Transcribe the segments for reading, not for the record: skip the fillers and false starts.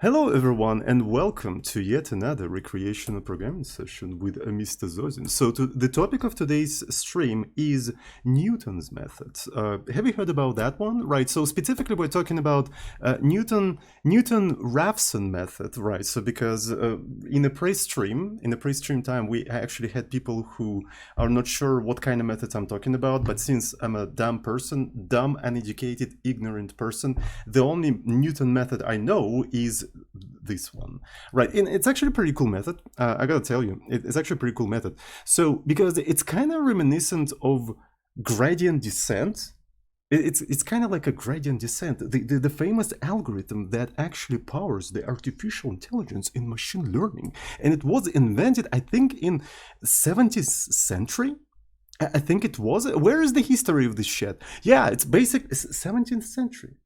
Hello everyone and welcome to yet another recreational programming session with Mr. Zozin. So the topic of today's stream is Newton's methods. Have you heard about that one? Right, so specifically we're talking about Newton-Raphson method, right? So because in a pre-stream time we actually had people who are not sure what kind of methods I'm talking about, but since I'm a dumb, uneducated, ignorant person, the only Newton method I know is this one, right? And it's actually a pretty cool method. I gotta tell you, it's actually a pretty cool method. So because it's kind of reminiscent of gradient descent. It's kind of like a gradient descent, the famous algorithm that actually powers the artificial intelligence in machine learning, and it was invented, I think, in 17th century. I think it was. Where is the history of this shit? Yeah, it's basic 17th century.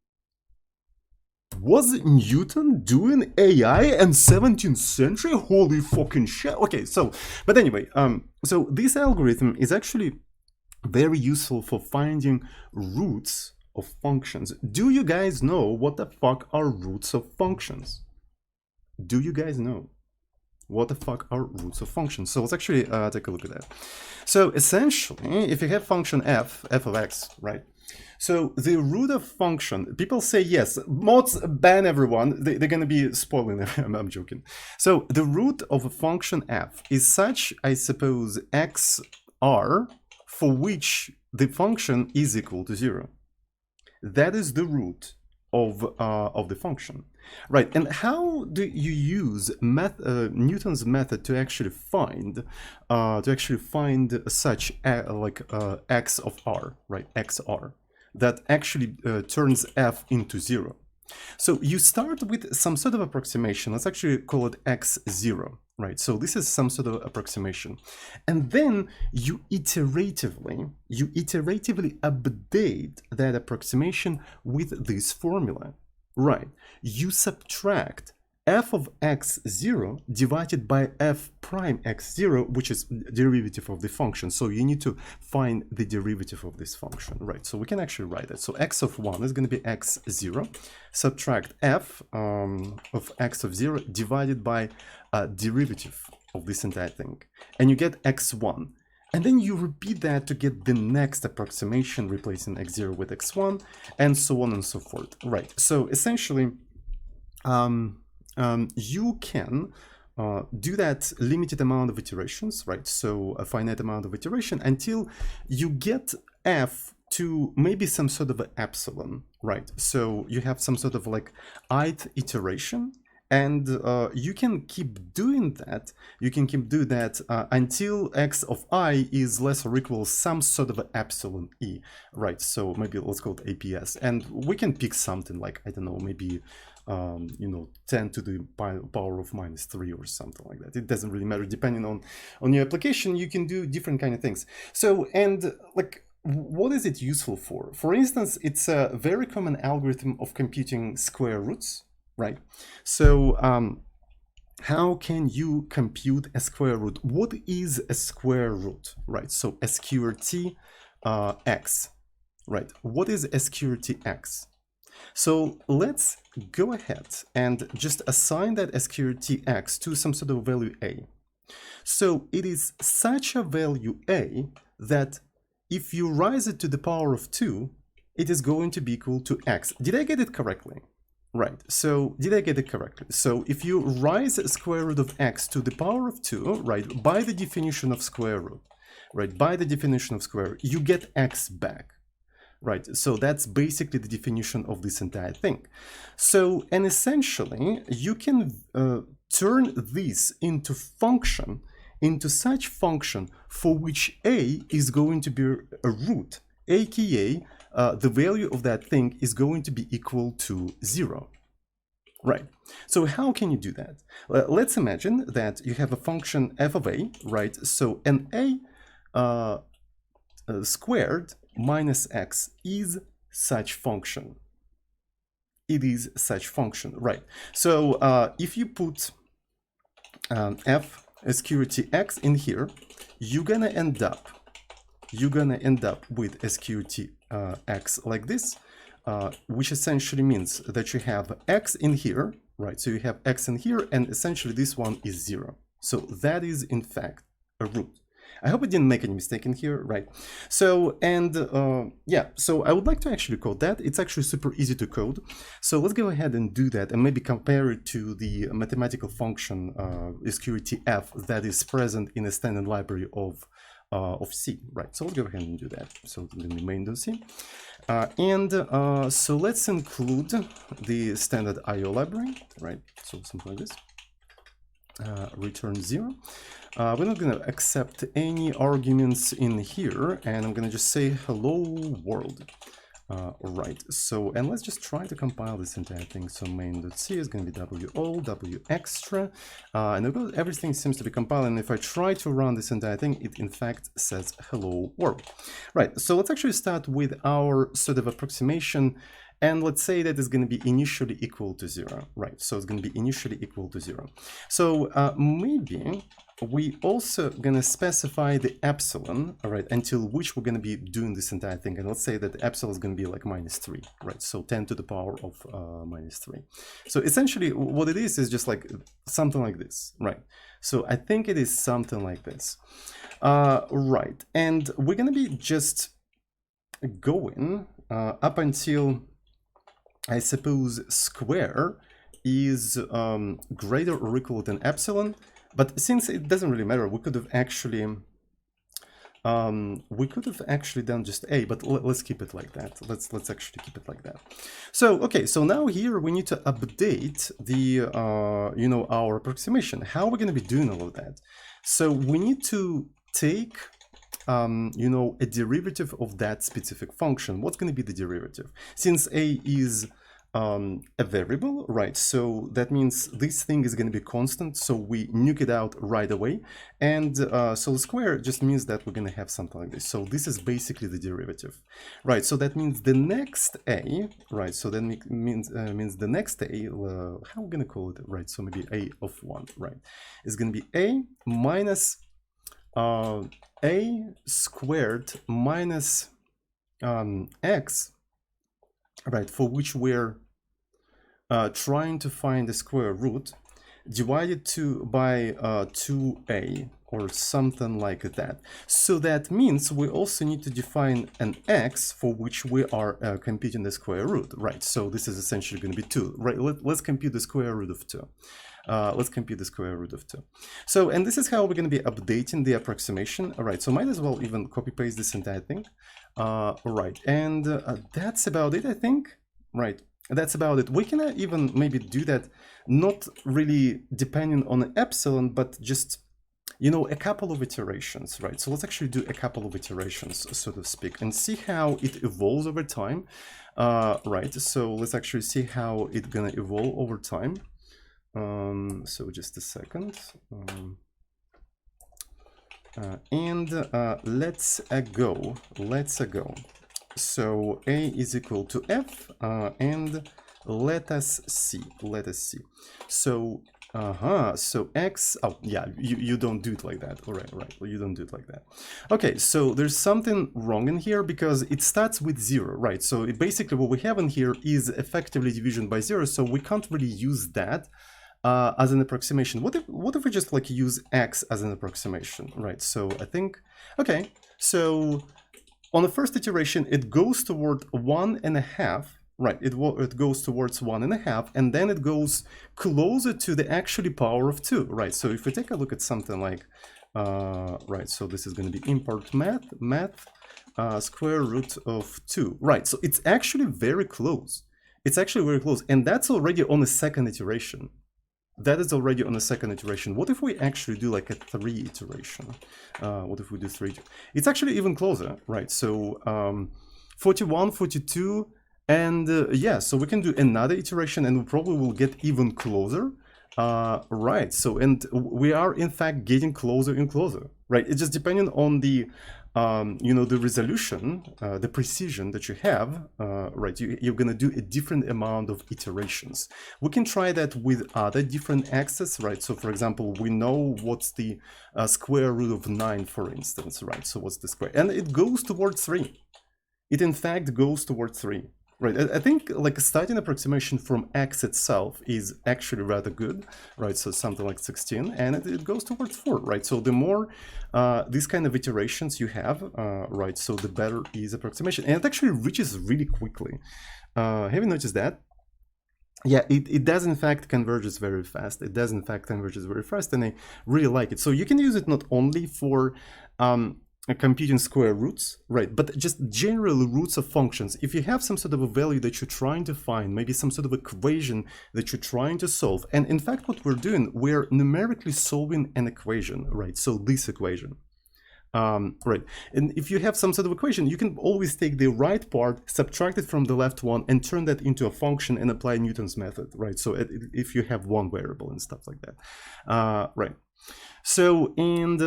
Was Newton doing AI in 17th century? Holy fucking shit. Okay, so, but anyway, so this algorithm is actually very useful for finding roots of functions. Do you guys know what the fuck are roots of functions? Do you guys know what the fuck are roots of functions? So let's actually take a look at that. So essentially, if you have function f of x, right? So the root of function, people say yes, mods ban everyone, they're going to be spoiling them, I'm joking. So the root of a function f is such, I suppose, xr, for which the function is equal to 0. That is the root of the function, right? And how do you use Newton's method to actually find such x of r, right? xr. That actually turns f into 0. So you start with some sort of approximation. Let's actually call it x0, right? So this is some sort of approximation. And then you iteratively update that approximation with this formula, right? You subtract f of x0 divided by f prime x0, which is derivative of the function. So you need to find the derivative of this function, right? So we can actually write it. So x of 1 is going to be x0, subtract f of x of 0 divided by derivative of this entire thing. And you get x1. And then you repeat that to get the next approximation, replacing x0 with x1, and so on and so forth, right? So essentially, you can do that limited amount of iterations, right? So a finite amount of iteration until you get f to maybe some sort of an epsilon, right? So you have some sort of like ith iteration, and you can keep doing that. You can keep doing that until x of I is less or equal some sort of an epsilon e, right? So maybe let's call it APS, and we can pick something like, I don't know, maybe 10 to the power of -3 or something like that. It doesn't really matter. Depending on your application, you can do different kind of things. So, and like, what is it useful for? For instance, it's a very common algorithm of computing square roots, right? So, how can you compute a square root? What is a square root, right? So SQRT x, right? What is SQRT x? So let's go ahead and just assign that SQRT x to some sort of value a. So it is such a value a that if you raise it to the power of 2, it is going to be equal to x. Did I get it correctly? Right, so did I get it correctly? So if you raise a square root of x to the power of 2, right, by the definition of square root, right, by the definition of square root, you get x back. Right, so that's basically the definition of this entire thing. So, and essentially, you can turn this into function, into such function for which a is going to be a root, aka the value of that thing is going to be equal to 0. Right, so how can you do that? Let's imagine that you have a function f of a, right? So an a squared minus x is such function. It is such function, right? So if you put f SQRT x in here, you're gonna end up with SQRT x like this, which essentially means that you have x in here, right? So you have x in here, and essentially this one is 0. So that is in fact a root. I hope I didn't make any mistake in here, right? So, and yeah, so I would like to actually code that. It's actually super easy to code. So let's go ahead and do that and maybe compare it to the mathematical function sqrtf that is present in a standard library of C, right? So let's go ahead and do that. So in the main.c. So let's include the standard IO library, right? So something like this. Return 0. We're not going to accept any arguments in here, and I'm going to just say hello world. Right, so, and let's just try to compile this entire thing. So main.c is going to be wo, w extra, and everything seems to be compiled. And if I try to run this entire thing, it in fact says hello world. Right, so let's actually start with our sort of approximation. And let's say that it's going to be initially equal to 0, right? So it's going to be initially equal to 0. So maybe we also going to specify the epsilon, all right, until which we're going to be doing this entire thing. And let's say that the epsilon is going to be like -3, right? So 10 to the power of -3. So essentially what it is just like something like this, right? So I think it is something like this, right? And we're going to be just going up until, I suppose, square is greater or equal than epsilon, but since it doesn't really matter, we could have actually done just a, but let's keep it like that. Let's actually keep it like that. So okay, so now here we need to update the you know, our approximation. How are we going to be doing all of that? So we need to take you know, a derivative of that specific function. What's going to be the derivative? Since a is a variable, right? So that means this thing is going to be constant. So we nuke it out right away. And so the square just means that we're going to have something like this. So this is basically the derivative, right? So that means the next a, right? So that means the next a, how are we going to call it, right? So maybe a of 1, right? Is going to be a minus a squared minus x, right, for which we're trying to find the square root, divided by 2a or something like that. So that means we also need to define an x for which we are computing the square root, right? So this is essentially going to be 2, right? Let's compute the square root of 2. Let's compute the square root of 2. So, and this is how we're going to be updating the approximation. All right, so might as well even copy paste this entire thing. Right, and that's about it, I think. Right, that's about it. We can even maybe do that, not really depending on epsilon, but just, you know, a couple of iterations, right? So let's actually do a couple of iterations, so to speak, and see how it evolves over time. Right, so let's actually see how it's gonna evolve over time. So just a second. Let's go. So a is equal to f, and let us see. So so x, oh yeah, you don't do it like that. All right, well, you don't do it like that. Okay, so there's something wrong in here because it starts with 0, right? So basically what we have in here is effectively division by 0, so we can't really use that as an approximation. What if we just like use x as an approximation, right? So I think, okay, so on the first iteration, it goes toward 1.5, right? It goes towards 1.5, and then it goes closer to the actually power of 2, right? So if we take a look at something like, right, so this is going to be import math square root of 2, right? So it's actually very close. It's actually very close, and that's already on the second iteration. That is already on the second iteration. What if we actually do like a 3 iteration? What if we do 3? It's actually even closer, right? So 41, 42, and yeah, so we can do another iteration and we probably will get even closer. Right, so, and we are in fact getting closer and closer, right? It's just depending on the you know, the resolution, the precision that you have, right? You're going to do a different amount of iterations. We can try that with other different axes, right? So for example, we know what's the square root of 9, for instance, right? So what's the square? And it goes towards 3. It in fact goes towards 3. Right, I think like a starting approximation from x itself is actually rather good, right? So something like 16, and it goes towards 4, right? So the more these kind of iterations you have, right, so the better is approximation. And it actually reaches really quickly. Have you noticed that? Yeah, it does in fact converges very fast. It does in fact converges very fast, and I really like it. So you can use it not only for computing square roots, right, but just general roots of functions. If you have some sort of a value that you're trying to find, maybe some sort of equation that you're trying to solve, and in fact what we're doing, we're numerically solving an equation, right? So this equation. Right, and if you have some sort of equation, you can always take the right part, subtract it from the left one, and turn that into a function and apply Newton's method, right? So if you have one variable and stuff like that, right. So, and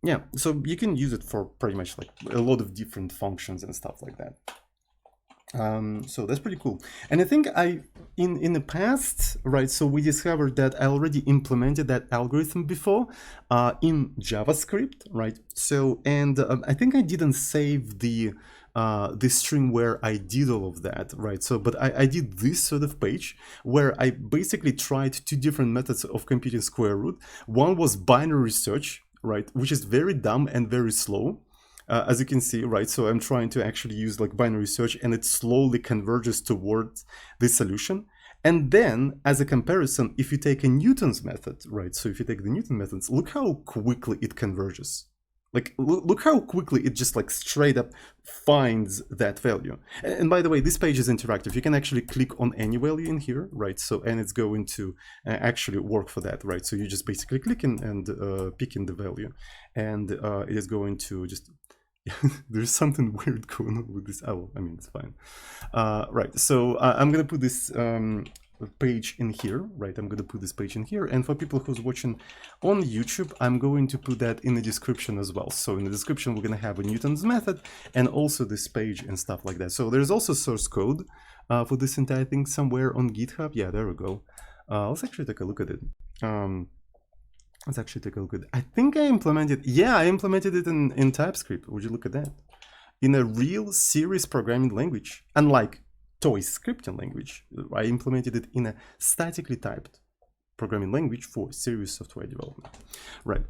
yeah, so you can use it for pretty much like a lot of different functions and stuff like that. So that's pretty cool. And I think in the past, right, so we discovered that I already implemented that algorithm before in JavaScript, right? So, and I think I didn't save the string where I did all of that, right? So, but I did this sort of page where I basically tried 2 different methods of computing square root. One was binary search, right, which is very dumb and very slow. As you can see, right, so I'm trying to actually use like binary search, and it slowly converges towards this solution. And then as a comparison, if you take a Newton's method, right, so if you take the Newton methods, look how quickly it converges. Like, look how quickly it just like straight up finds that value. And by the way, this page is interactive. You can actually click on any value in here, right? So, and it's going to actually work for that, right? So you just basically click and pick in the value, and it is going to just there's something weird going on with this owl. I mean, it's fine. Right, so I'm gonna put this page in here, right? I'm gonna put this page in here, and for people who's watching on YouTube, I'm going to put that in the description as well. So in the description, we're gonna have a Newton's method and also this page and stuff like that. So there's also source code for this entire thing somewhere on GitHub. Yeah, there we go. Let's actually take a look at it. Let's actually take a look at it. I think I implemented, yeah, I implemented it in TypeScript. Would you look at that? In a real serious programming language, unlike toy scripting language, I implemented it in a statically typed programming language for serious software development. Right.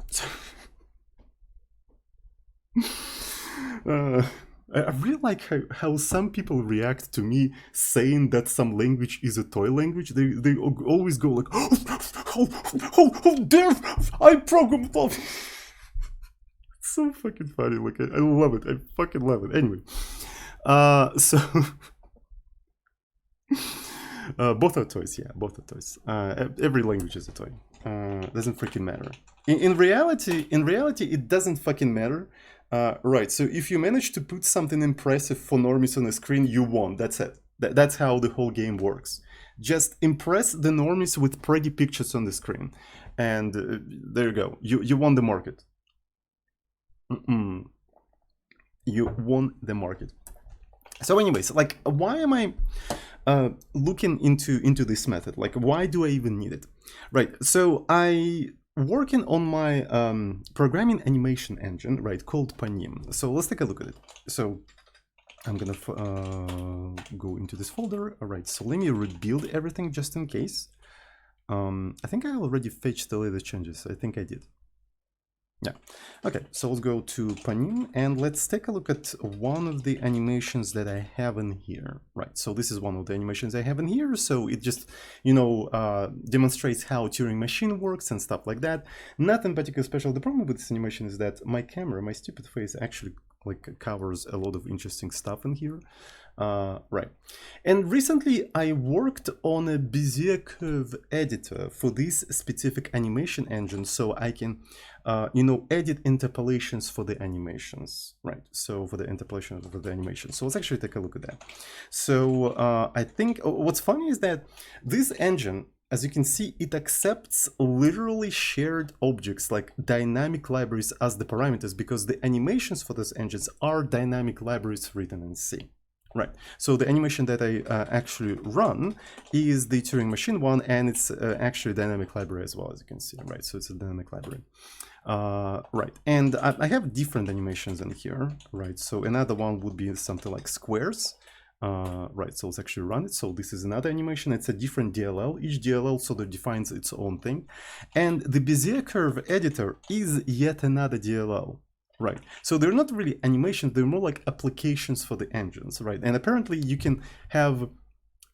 I really like how some people react to me saying that some language is a toy language. They always go like, oh dare I program. It's so fucking funny. Like I love it. I fucking love it. Anyway, so both are toys. Yeah, both are toys. Every language is a toy. Doesn't freaking matter. In reality, it doesn't fucking matter. Right, so if you manage to put something impressive for normies on the screen, you won. That's it. That's how the whole game works. Just impress the normies with pretty pictures on the screen. And there you go. You won the market. You won the market. So anyways, like, why am I looking into this method? Like, why do I even need it? Right, so I working on my programming animation engine, right, called Panim. So let's take a look at it. So I'm gonna go into this folder. All right, so let me rebuild everything just in case. I think I already fetched the latest changes. I think I did. Yeah. Okay, so let's go to Panim and let's take a look at one of the animations that I have in here. Right, so this is one of the animations I have in here. So it just, you know, demonstrates how Turing machine works and stuff like that. Nothing particularly special. The problem with this animation is that my camera, my stupid face, actually like covers a lot of interesting stuff in here. Right. And recently I worked on a Bezier curve editor for this specific animation engine, so I can, you know, edit interpolations for the animations, right? So for the interpolation for the animation. So let's actually take a look at that. So I think what's funny is that this engine, as you can see, it accepts literally shared objects like dynamic libraries as the parameters, because the animations for those engines are dynamic libraries written in C. Right, so the animation that I actually run is the Turing machine one, and it's actually a dynamic library as well, as you can see, right? So it's a dynamic library. Right, and I have different animations in here, right? So another one would be something like squares. Right, so let's actually run it. So this is another animation. It's a different DLL. Each DLL sort of defines its own thing. And the Bezier curve editor is yet another DLL. Right, so they're not really animations, they're more like applications for the engines, right? And apparently you can have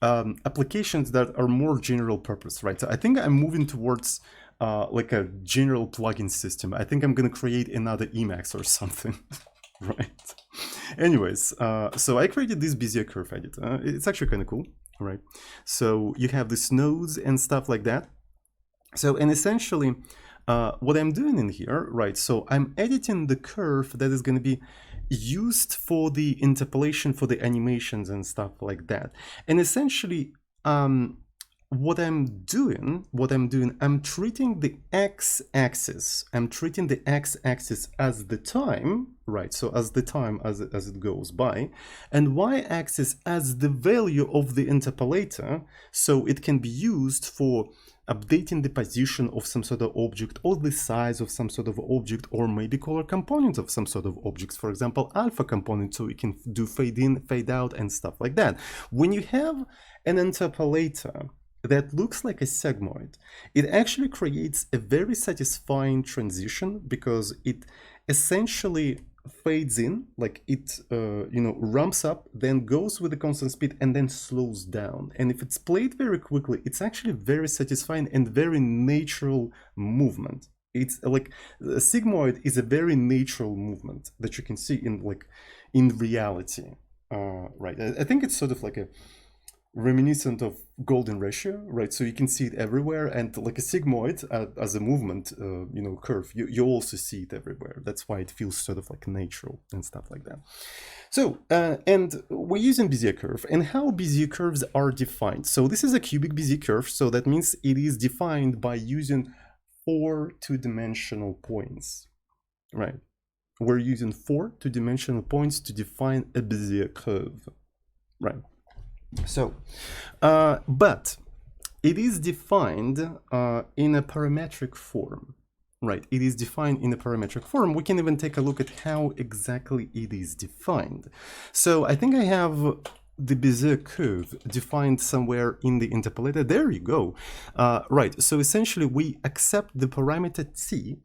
applications that are more general purpose, right? So I think I'm moving towards like a general plugin system. I think I'm gonna create another Emacs or something, right? Anyways, so I created this Bezier curve editor. It's actually kind of cool, right? So you have these nodes and stuff like that. So, and essentially, what I'm doing in here, right, so I'm editing the curve that is going to be used for the interpolation for the animations and stuff like that. And essentially, what I'm doing, I'm treating the x-axis. I'm treating the x-axis as the time, right? So as the time as it goes by, and y-axis as the value of the interpolator, so it can be used for updating the position of some sort of object or the size of some sort of object, or maybe color components of some sort of objects, for example alpha component, so we can do fade in, fade out and stuff like that. When you have an interpolator that looks like a sigmoid, it actually creates a very satisfying transition because it essentially fades in, like it ramps up, then goes with the constant speed and then slows down. And if it's played very quickly, it's actually very satisfying and very natural movement. It's like a sigmoid is a very natural movement that you can see in reality, right? I think it's sort of like a reminiscent of golden ratio, right? So you can see it everywhere, and like a sigmoid as a movement curve, you also see it everywhere. That's why it feels sort of like natural and stuff like that. So and we're using Bezier curve, and how Bezier curves are defined. So this is a cubic Bezier curve, so that means it is defined by using 4 two-dimensional points, right? We're using 4 two-dimensional points to define a Bezier curve, right? So, but it is defined in a parametric form, right? It is defined in a parametric form. We can even take a look at how exactly it is defined. So I think I have the Bezier curve defined somewhere in the interpolator. There you go. Right, so essentially we accept the parameter t,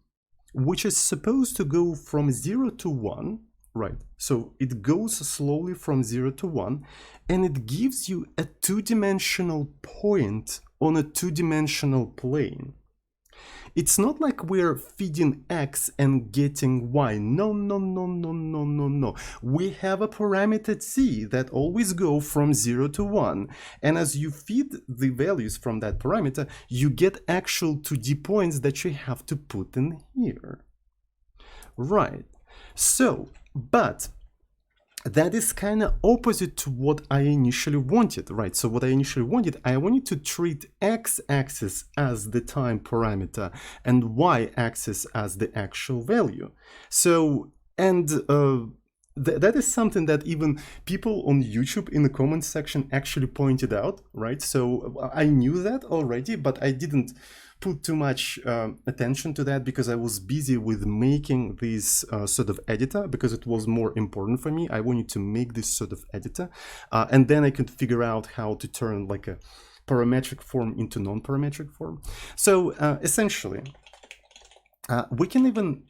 which is supposed to go from 0 to 1, right? So it goes slowly from 0 to 1, and it gives you a two-dimensional point on a two-dimensional plane. It's not like we're feeding x and getting y. No, no, no, no, no, no, no. We have a parameter t that always go from 0 to 1. And as you feed the values from that parameter, you get actual 2D points that you have to put in here. Right. So, but that is kind of opposite to what I initially wanted, right? So what I initially wanted, I wanted to treat x-axis as the time parameter and y-axis as the actual value. So, and that is something that even people on YouTube in the comments section actually pointed out, right? So I knew that already, but I didn't put too much attention to that because I was busy with making this sort of editor, because it was more important for me. I wanted to make this sort of editor, and then I could figure out how to turn like a parametric form into non-parametric form. So essentially, we can even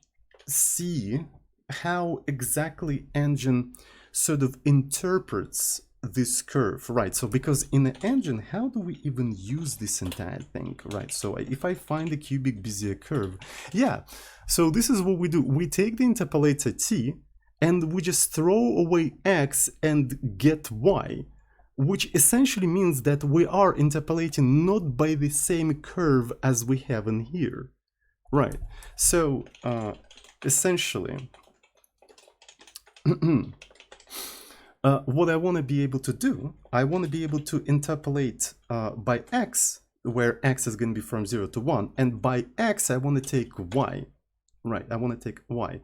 see how exactly engine sort of interprets this curve, right? So because in the engine, how do we even use this entire thing, right? So if I find a cubic Bezier curve, yeah, so this is what we do. We take the interpolator t and we just throw away x and get y, which essentially means that we are interpolating not by the same curve as we have in here, right? So essentially what I want to be able to do, I want to be able to interpolate by x, where x is going to be from 0 to 1, and by x I want to take y, right? I want to take y.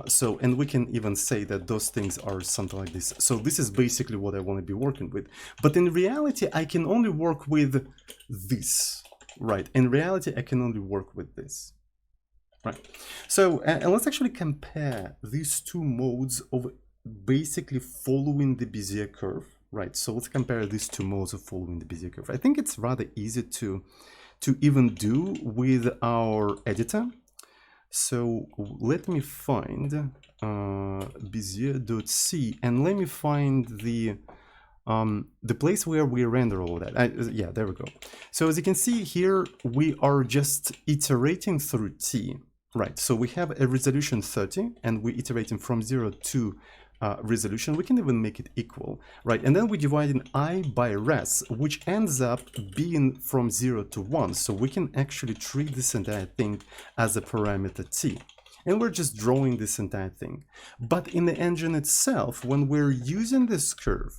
So, and we can even say that those things are something like this. So this is basically what I want to be working with. But in reality, I can only work with this, right? In reality, I can only work with this. Right. So, and let's actually compare these two modes of basically following the Bezier curve, right? So let's compare these two modes of following the Bezier curve. I think it's rather easy to even do with our editor. So let me find Bezier.c and let me find the place where we render all of that. Yeah, there we go. So as you can see here, we are just iterating through t, right? So we have a resolution 30 and we're iterating from 0 to resolution. We can even make it equal, right? And then we divide in I by res, which ends up being from 0 to 1. So we can actually treat this entire thing as a parameter t. And we're just drawing this entire thing. But in the engine itself, when we're using this curve,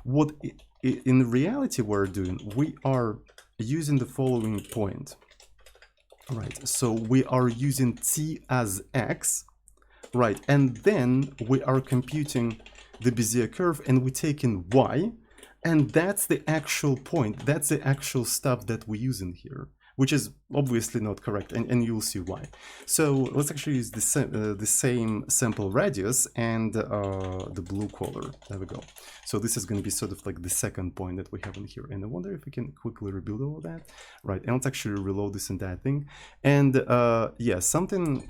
what in reality we're doing, we are using the following point, right? So we are using t as x, right? And then we are computing the Bezier curve and we're taking y, and that's the actual point, that's the actual stuff that we're using here, which is obviously not correct, and you'll see why. So let's actually use the same sample radius and the blue color. There we go. So this is going to be sort of like the second point that we have in here. And I wonder if we can quickly rebuild all of that. Right, and let's actually reload this entire thing. And yeah, something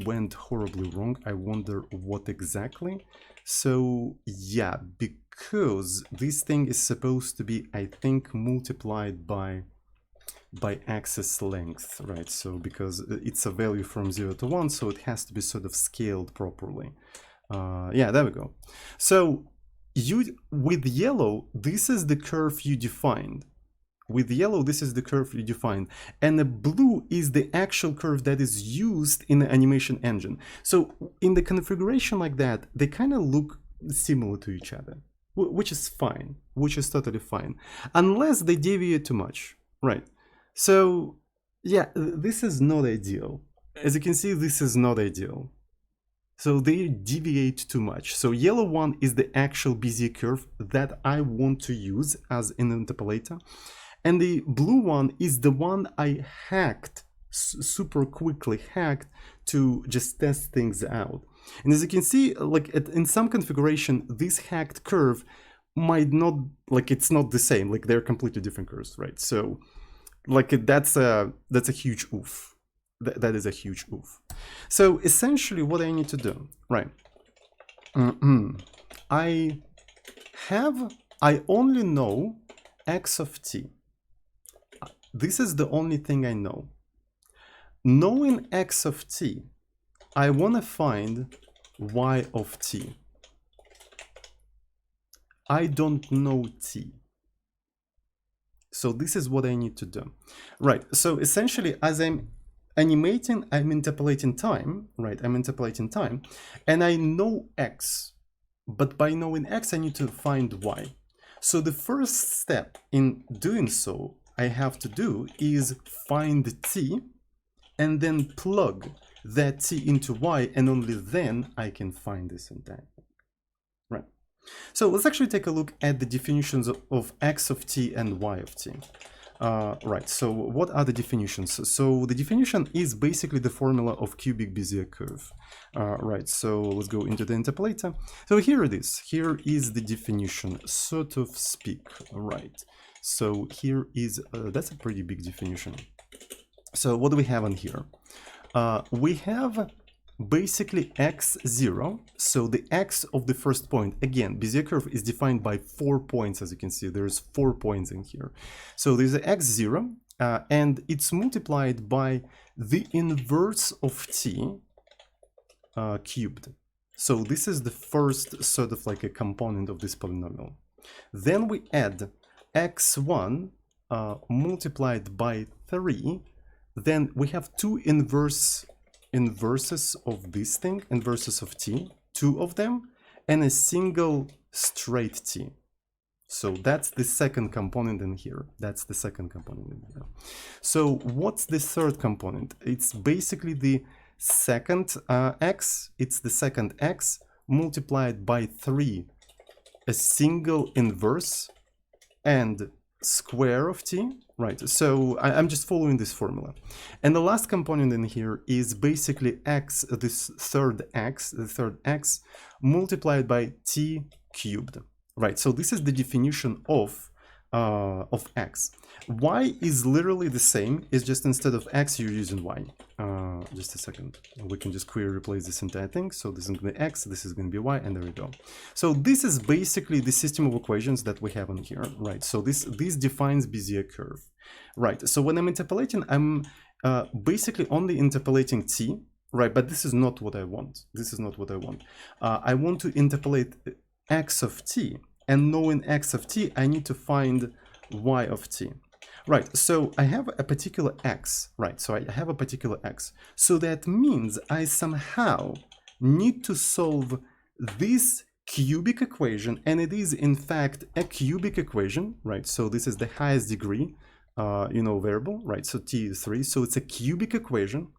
went horribly wrong. I wonder what exactly. So yeah, because this thing is supposed to be, I think, multiplied by axis length, right? So because it's a value from 0 to 1, so it has to be sort of scaled properly. Yeah, there we go. So with yellow, this is the curve you defined. With yellow, this is the curve you defined. And the blue is the actual curve that is used in the animation engine. So in the configuration like that, they kind of look similar to each other, which is fine, which is totally fine, unless they deviate too much, right? So yeah, this is not ideal. As you can see, this is not ideal. So they deviate too much. So yellow one is the actual Bezier curve that I want to use as an interpolator. And the blue one is the one I hacked, super quickly hacked to just test things out. And as you can see, like in some configuration, this hacked curve might not, like it's not the same, like they're completely different curves, right? So like that's a huge oof. That is a huge oof. So essentially what I need to do, right? I only know x of t. This is the only thing I know. Knowing x of t, I want to find y of t. I don't know t. So this is what I need to do. Right, so essentially as I'm animating, I'm interpolating time, right? I'm interpolating time, and I know x, but by knowing x, I need to find y. So the first step in doing so, I have to do is find t, and then plug that t into y, and only then I can find this entire thing, right? So let's actually take a look at the definitions of x of t and y of t. Right, so what are the definitions? So the definition is basically the formula of cubic Bezier curve. Right, so let's go into the interpolator. So here it is. Here is the definition, so to speak. Right, so here is, that's a pretty big definition. So what do we have on here? We have basically x0, so the x of the first point. Again, Bezier curve is defined by 4 points, as you can see. There's 4 points in here. So there's an x0, and it's multiplied by the inverse of t cubed. So this is the first sort of like a component of this polynomial. Then we add x1 multiplied by 3. Then we have two inverses of this thing, inverses of t, 2 of them, and a single straight t. So that's the second component in here. That's the second component in here. So what's the third component? It's basically the second x. It's the second x multiplied by 3, a single inverse, and square of t. Right, so I'm just following this formula. And the last component in here is basically x, this third x, the third x, multiplied by t cubed, right? So this is the definition of x. Y is literally the same. It's just instead of x, you're using y. Just a second. We can just query replace this entire thing. So this is going to be x, this is going to be y, and there we go. So this is basically the system of equations that we have in here, right? So this defines Bezier curve, right? So when I'm interpolating, I'm basically only interpolating t, right? But this is not what I want. This is not what I want. I want to interpolate x of t, and knowing x of t, I need to find y of t. Right, so I have a particular x, right? So I have a particular x. So that means I somehow need to solve this cubic equation, and it is in fact a cubic equation, right? So this is the highest degree, variable, right? So t is 3, so it's a cubic equation.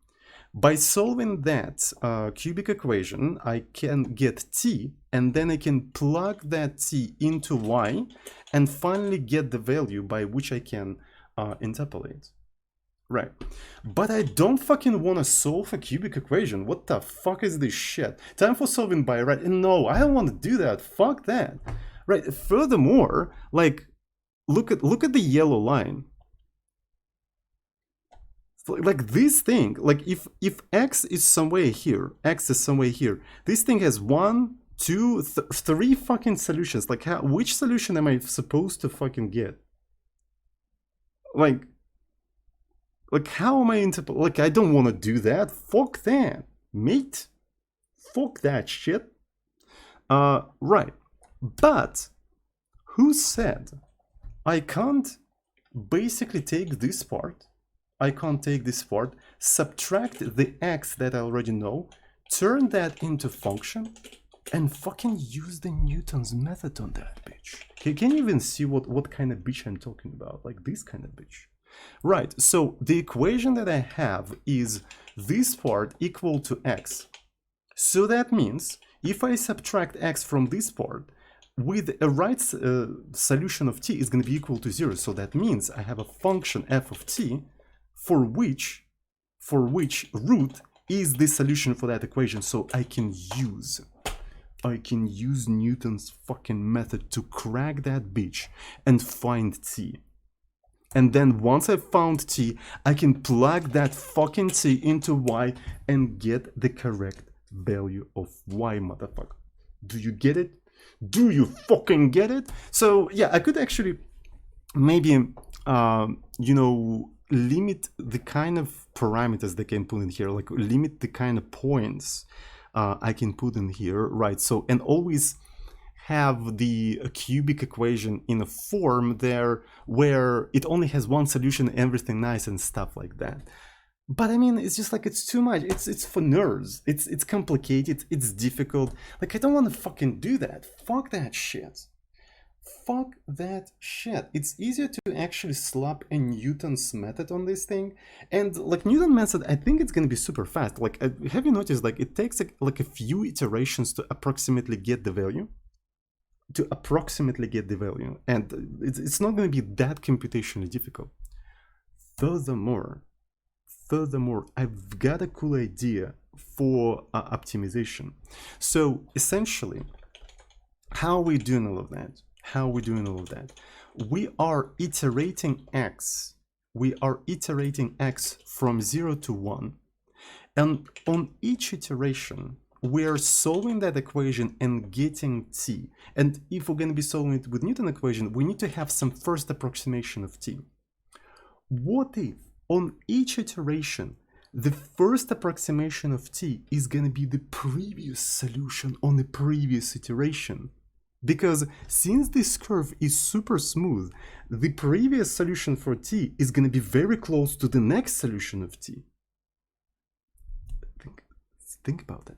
By solving that cubic equation, I can get t, and then I can plug that t into y, and finally get the value by which I can interpolate. Right. But I don't fucking want to solve a cubic equation. What the fuck is this shit? Time for solving by right. No, I don't want to do that. Fuck that. Right. Furthermore, like, look at the yellow line. Like this thing, like if x is somewhere here, x is somewhere here, this thing has 1, 2, 3 fucking solutions. Like which solution am I supposed to fucking get? Like how am I like, I don't want to do that. Fuck that, mate. Fuck that shit. Right. But who said I can't basically take this part? I can't take this part, subtract the x that I already know, turn that into function, and fucking use the Newton's method on that bitch. Can you even see what kind of bitch I'm talking about? Like this kind of bitch. Right, so the equation that I have is this part equal to x. So that means if I subtract x from this part, with a right solution of t is going to be equal to 0. So that means I have a function f of t for which root is the solution for that equation. So I can use Newton's fucking method to crack that bitch and find t. And then once I've found t, I can plug that fucking t into y and get the correct value of y, motherfucker. Do you get it? Do you fucking get it? So yeah, I could actually maybe limit the kind of parameters that I can put in here, like limit the kind of points I can put in here, right? So, and always have the cubic equation in a form there where it only has one solution, everything nice and stuff like that. But I mean, it's just like, it's too much. It's for nerds. It's complicated. It's difficult. Like, I don't want to fucking do that. Fuck that shit. Fuck that shit. It's easier to actually slap a Newton's method on this thing. And like Newton's method, I think it's going to be super fast. Like, have you noticed, like, it takes like a few iterations to approximately get the value? And it's not going to be that computationally difficult. Furthermore, I've got a cool idea for optimization. So essentially, how are we doing all of that? We are iterating x. From 0 to 1. And on each iteration, we are solving that equation and getting t. And if we're going to be solving it with Newton equation, we need to have some first approximation of t. What if on each iteration, the first approximation of t is going to be the previous solution on the previous iteration? Because since this curve is super smooth, the previous solution for t is going to be very close to the next solution of t. Think about that.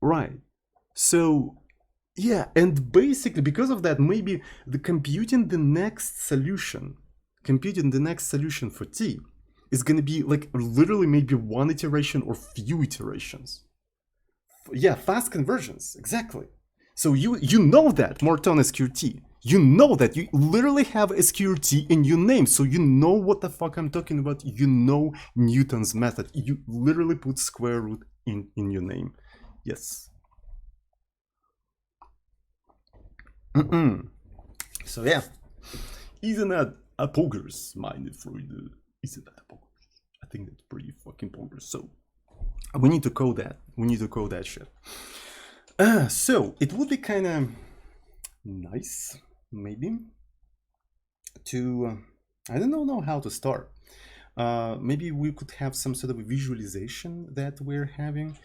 Right. So, yeah, and basically because of that, maybe computing the next solution for t is going to be like literally maybe one iteration or few iterations. Yeah, fast conversions, exactly. So you know that Morton SQRT. You know that you literally have SQRT in your name, so you know what the fuck I'm talking about. You know Newton's method. You literally put square root in your name. Yes, So yeah, isn't that a poggers, meine Freunde? Isn't that a poggers? I think that's pretty fucking poggers. So we need to code that. We need to code that shit. So it would be kind of nice, maybe, to I don't know how to start. Maybe we could have some sort of a visualization that we're having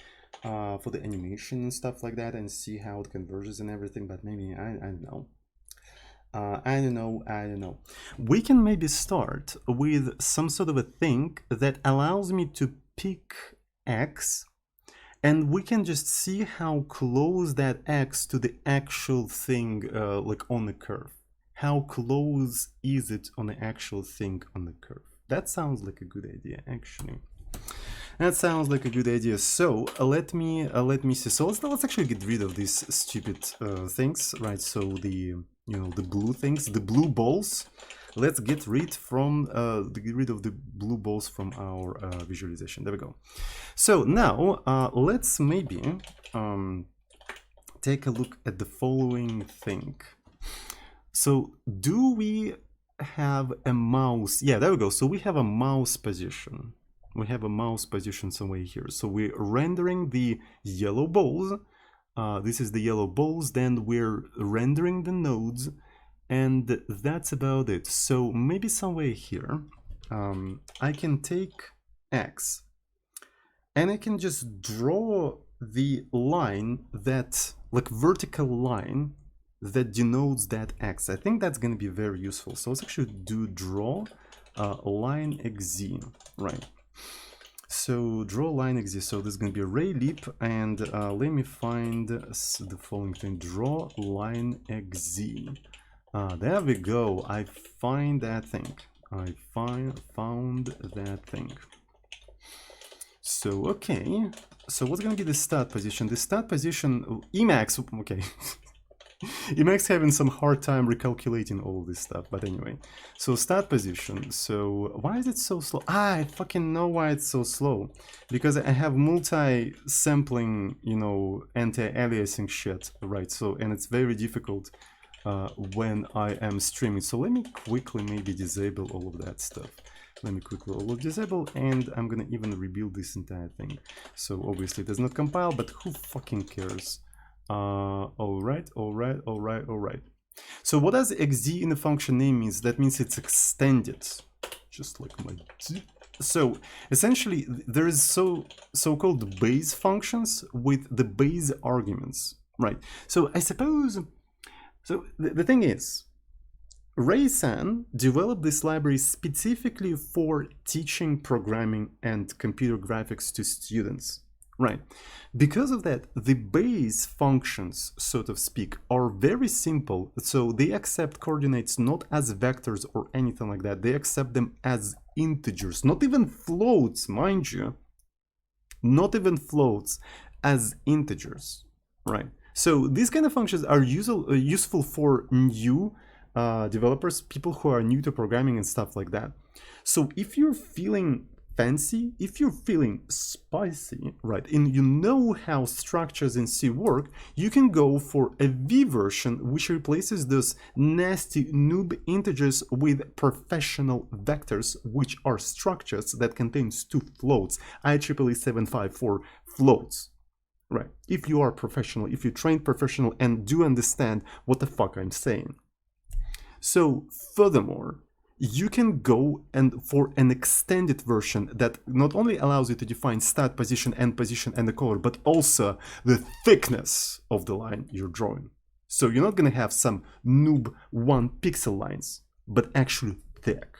for the animation and stuff like that, and see how it converges and everything. But maybe I don't know. I don't know. We can maybe start with some sort of a thing that allows me to pick X, and we can just see how close that X to the actual thing, like on the curve. How close is it on the actual thing on the curve? That sounds like a good idea, actually. That sounds like a good idea. So let me see. So let's actually get rid of these stupid things, right? So the the blue things, the blue balls. Let's get rid of the blue balls from our visualization. There we go. So now let's maybe take a look at the following thing. So do we have a mouse? Yeah, there we go. So we have a mouse position. We have a mouse position somewhere here. So we're rendering the yellow balls. This is the yellow balls. Then we're rendering the nodes. And that's about it. So maybe somewhere here, I can take X. And I can just draw the line that, like vertical line, that denotes that X. I think that's going to be very useful. So let's actually do draw line XZ, right? So draw line XZ. So this is going to be a ray leap, and let me find the following thing: draw line XZ. There we go. I find that thing. I found that thing. So okay. So what's going to be the start position? The start position, Emacs. Okay. Emacs having some hard time recalculating all this stuff, but anyway. So start position. So why is it so slow? I fucking know why it's so slow. Because I have multi-sampling, anti-aliasing shit, right? So, and it's very difficult when I am streaming. So let me quickly maybe disable all of that stuff. Let me quickly all disable, and I'm gonna even rebuild this entire thing. So obviously it does not compile, but who fucking cares? All right. So what does XZ in the function name means? That means it's extended, just like my. So essentially, there is so-called base functions with the base arguments, right? So I suppose. So the thing is, Ray-san developed this library specifically for teaching programming and computer graphics to students. Right. Because of that, the base functions, so to speak, are very simple. So they accept coordinates not as vectors or anything like that. They accept them as integers, not even floats, mind you. Not even floats, as integers. Right. So these kind of functions are useful for new developers, people who are new to programming and stuff like that. So if you're feeling fancy, if you're feeling spicy, right, and you know how structures in C work, you can go for a V version which replaces those nasty noob integers with professional vectors, which are structures that contains two floats. IEEE 754 floats. Right. If you are professional, if you train professional and do understand what the fuck I'm saying. So furthermore, you can go and for an extended version that not only allows you to define start position, end position, and the color, but also the thickness of the line you're drawing. So you're not going to have some noob 1 pixel lines, but actually thick,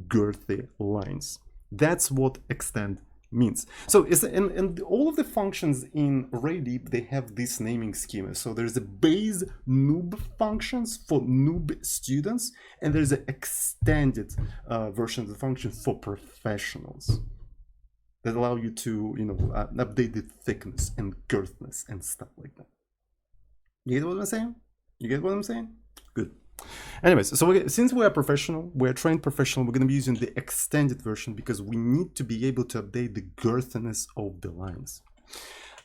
girthy lines. That's what extend means. So and all of the functions in RayLeap, they have this naming schema. So there's a base noob functions for noob students, and there's an extended version of the function for professionals that allow you to update the thickness and girthness and stuff like that. You get what I'm saying? You get what I'm saying? Good. Anyways, so since we are professional, we're trained professional, we're going to be using the extended version because we need to be able to update the girthiness of the lines.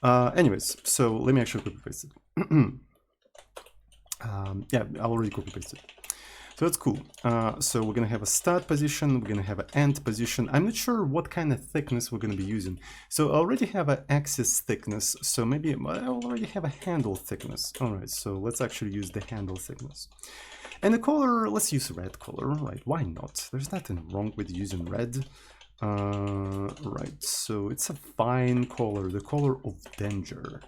Anyways, so let me actually quickly paste it. Yeah, I already copy pasted. So that's cool. So we're gonna have a start position, we're gonna have an end position. I'm not sure what kind of thickness we're gonna be using. So I already have an axis thickness, so maybe I already have a handle thickness. All right, so let's actually use the handle thickness. And the color, let's use red color, right? Why not? There's nothing wrong with using red. Right, so it's a fine color, the color of danger.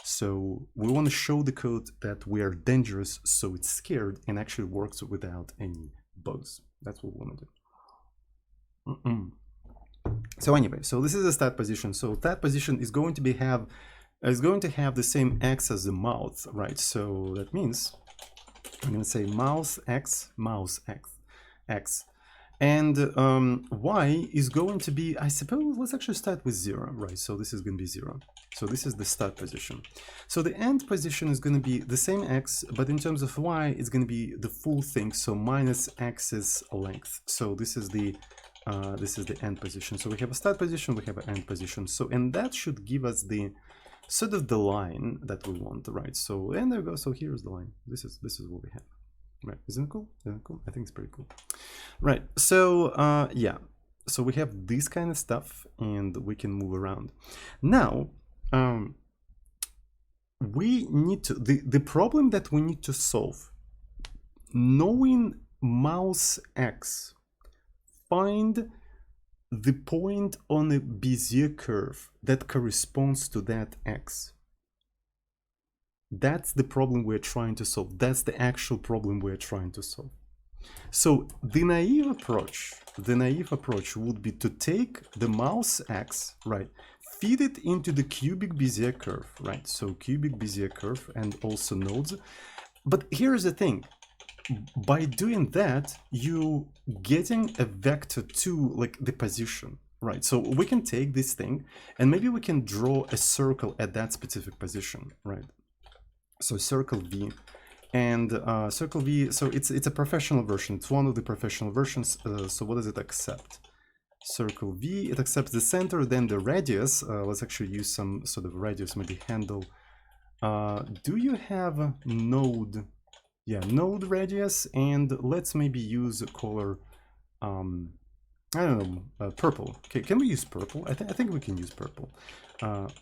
So we want to show the code that we are dangerous, so it's scared and actually works without any bugs. That's what we want to do. So anyway, so this is a start position. So that position is going to have the same x as the mouth, right? So that means I'm going to say mouse x, x. And y is going to be, I suppose, let's actually start with 0, right? So this is going to be 0. So this is the start position. So the end position is going to be the same x, but in terms of y, it's going to be the full thing, so minus axis length. So this is the end position. So we have a start position, we have an end position. So, and that should give us the sort of the line that we want, right? So, and there we go. So here's the line. This is what we have. Right, isn't it cool? Isn't it cool? I think it's pretty cool. Right, so yeah, so we have this kind of stuff and we can move around. Now, we need to, the problem that we need to solve, knowing mouse x, find the point on a Bezier curve that corresponds to that x. That's the problem we're trying to solve. That's the actual problem we're trying to solve. So the naive approach would be to take the mouse x, right, feed it into the cubic Bezier curve, right? So cubic Bezier curve and also nodes. But here's the thing. By doing that, you getting a vector to like the position, right? So we can take this thing and maybe we can draw a circle at that specific position, right? So circle V, and circle V, so it's a professional version. It's one of the professional versions. So what does it accept? Circle V, it accepts the center, then the radius. Let's actually use some sort of radius, maybe handle. Do you have a node? Yeah, node radius, and let's maybe use a color, I don't know, purple. Okay, can we use purple? I think we can use purple.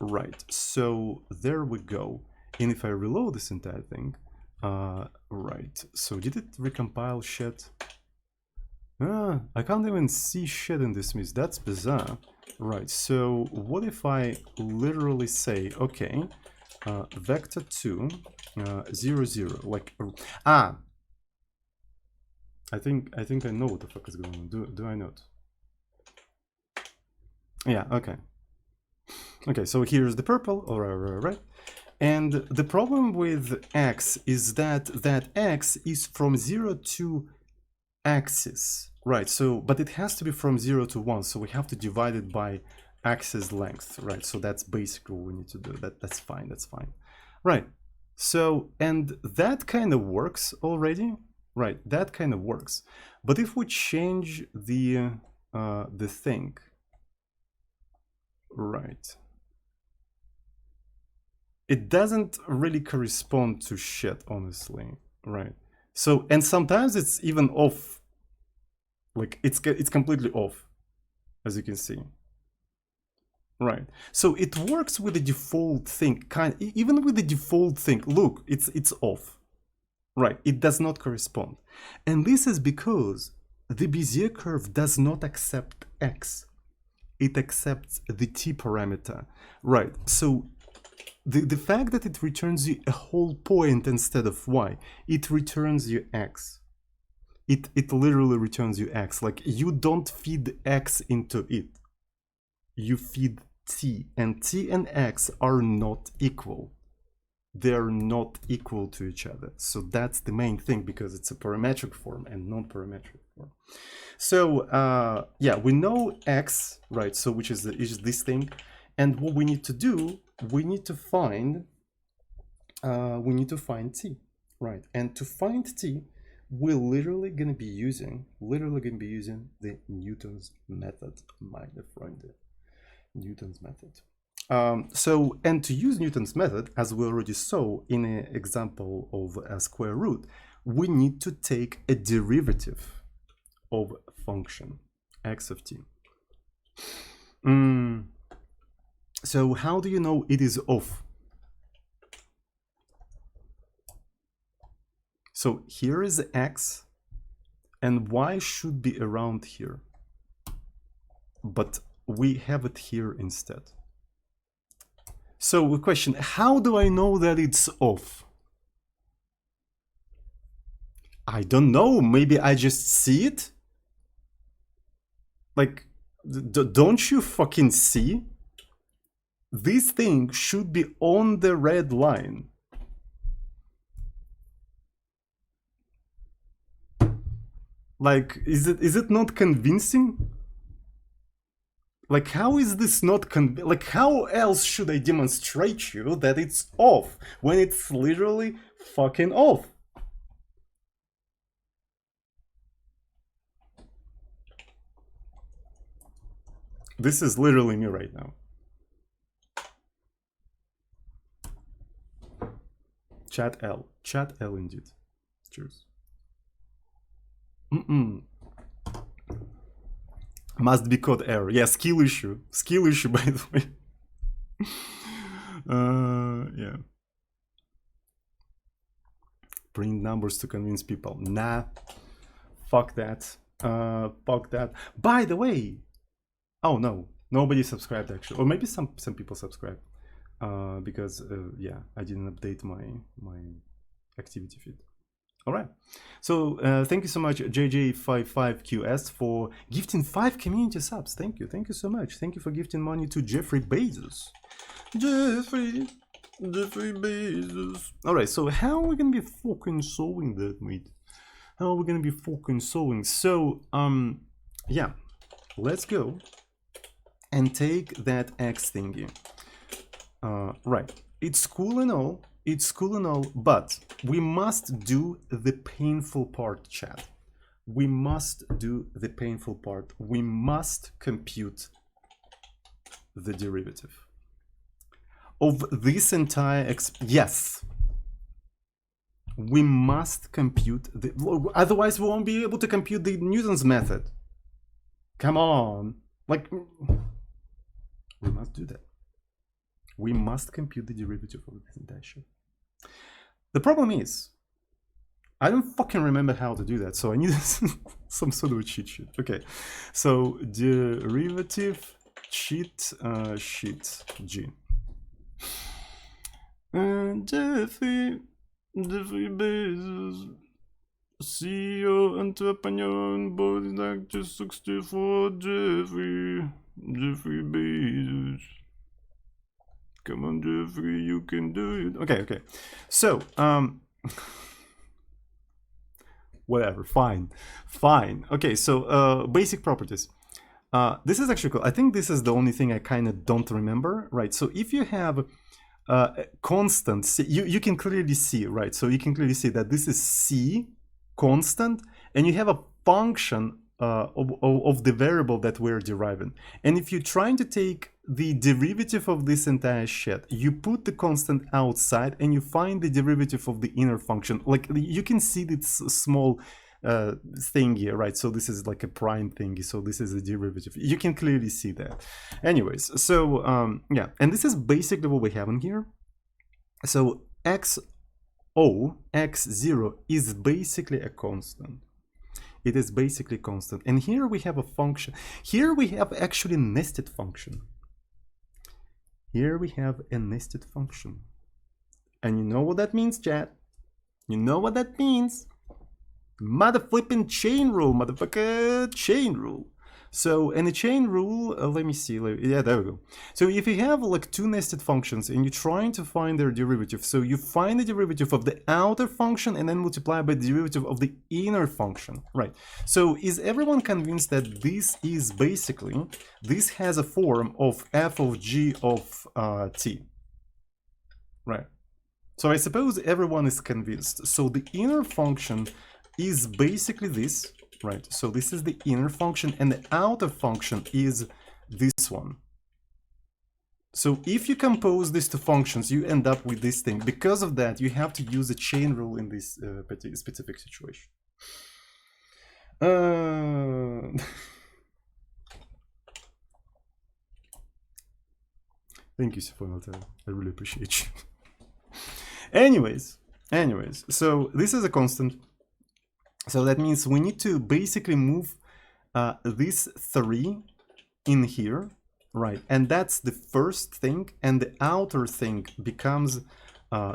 Right, so there we go. And if I reload this entire thing, right, so did it recompile shit? I can't even see shit in this mess. That's bizarre. Right, so what if I literally say, okay, vector 2, 0, 0, like, I think I know what the fuck is going on. Do I not? Yeah, okay. Okay, so here's the purple, right. And the problem with x is that x is from 0 to axis, right? So, but it has to be from 0 to 1, so we have to divide it by axis length, right? So that's basically what we need to do. That's fine, right? So, and that kind of works already, right? That kind of works. But if we change the thing, right? It doesn't really correspond to shit, honestly, right? So, and sometimes it's even off, like it's completely off, as you can see, right? So it works with the default thing, even with the default thing. Look, it's off, right? It does not correspond, and this is because the Bezier curve does not accept x; it accepts the t parameter, right? So the fact that it returns you a whole point instead of y, it returns you x. It literally returns you x. Like, you don't feed x into it. You feed t, and t and x are not equal. They're not equal to each other. So that's the main thing, because it's a parametric form and non-parametric form. So yeah, we know x, right? So which is this thing, and what we need to do, we need to find t, right? And to find t, we're literally gonna be using the Newton's method, my friend. Newton's method. And to use Newton's method, as we already saw in an example of a square root, we need to take a derivative of function x of t. So how do you know it is off? So here is x, and y should be around here, but we have it here instead. So the question, how do I know that it's off? I don't know, maybe I just see it? Like, don't you fucking see? This thing should be on the red line. Like, is it not convincing? Like, how is this not like, how else should I demonstrate you that it's off when it's literally fucking off? This is literally me right now. Chat L indeed. Cheers. Must be code error. Yeah, skill issue by the way. Yeah. Print numbers to convince people. Nah, fuck that. Fuck that. By the way, oh no, nobody subscribed actually, or maybe some people subscribed, because yeah, I didn't update my activity feed. All right, so thank you so much, JJ55QS, for gifting 5 community subs. Thank you so much. Thank you for gifting money to Jeffrey Bezos. Jeffrey Bezos. All right, so how are we gonna be fucking solving that, mate? How are we gonna be fucking solving? So yeah, let's go and take that X thingy. Right, it's cool and all. It's cool and all, but we must do the painful part, chat. We must do the painful part. We must compute the derivative of this entire yes. We must compute the, otherwise we won't be able to compute the Newton's method. Come on, like, we must do that. We must compute the derivative of this entire shit. The problem is, I don't fucking remember how to do that, so I need some sort of a cheat sheet. Okay, so derivative cheat sheet G. Jeffrey Bezos, CEO, entrepreneur, board actor 64, Jeffrey Bezos. Come on, Jeffrey, you can do it. Okay. So, whatever, fine. Okay, so basic properties. This is actually cool. I think this is the only thing I kind of don't remember, right? So if you have constant, you can clearly see, right? So you can clearly see that this is C, constant, and you have a function of the variable that we're deriving. And if you're trying to take the derivative of this entire shit, you put the constant outside and you find the derivative of the inner function. Like, you can see this small thing here, right? So this is like a prime thingy, so this is a derivative. You can clearly see that. Anyways, so yeah, and this is basically what we have in here. So x0 is basically a constant. It is basically constant. And here we have a function. Here we have actually a nested function. Here we have a nested function. And you know what that means, chat? You know what that means? Mother flipping chain rule, motherfucker, chain rule. So, and the chain rule, let me see, yeah, there we go. So if you have like two nested functions and you're trying to find their derivative, so you find the derivative of the outer function and then multiply by the derivative of the inner function, right? So is everyone convinced that this is basically, this has a form of f of g of t, right? So I suppose everyone is convinced. So the inner function is basically this, right? So this is the inner function and the outer function is this one. So if you compose this to functions, you end up with this thing. Because of that, you have to use a chain rule in this specific situation. Thank you, Sophonatel. I really appreciate you. Anyways, so this is a constant. So that means we need to basically move this 3 in here, right? And that's the first thing, and the outer thing becomes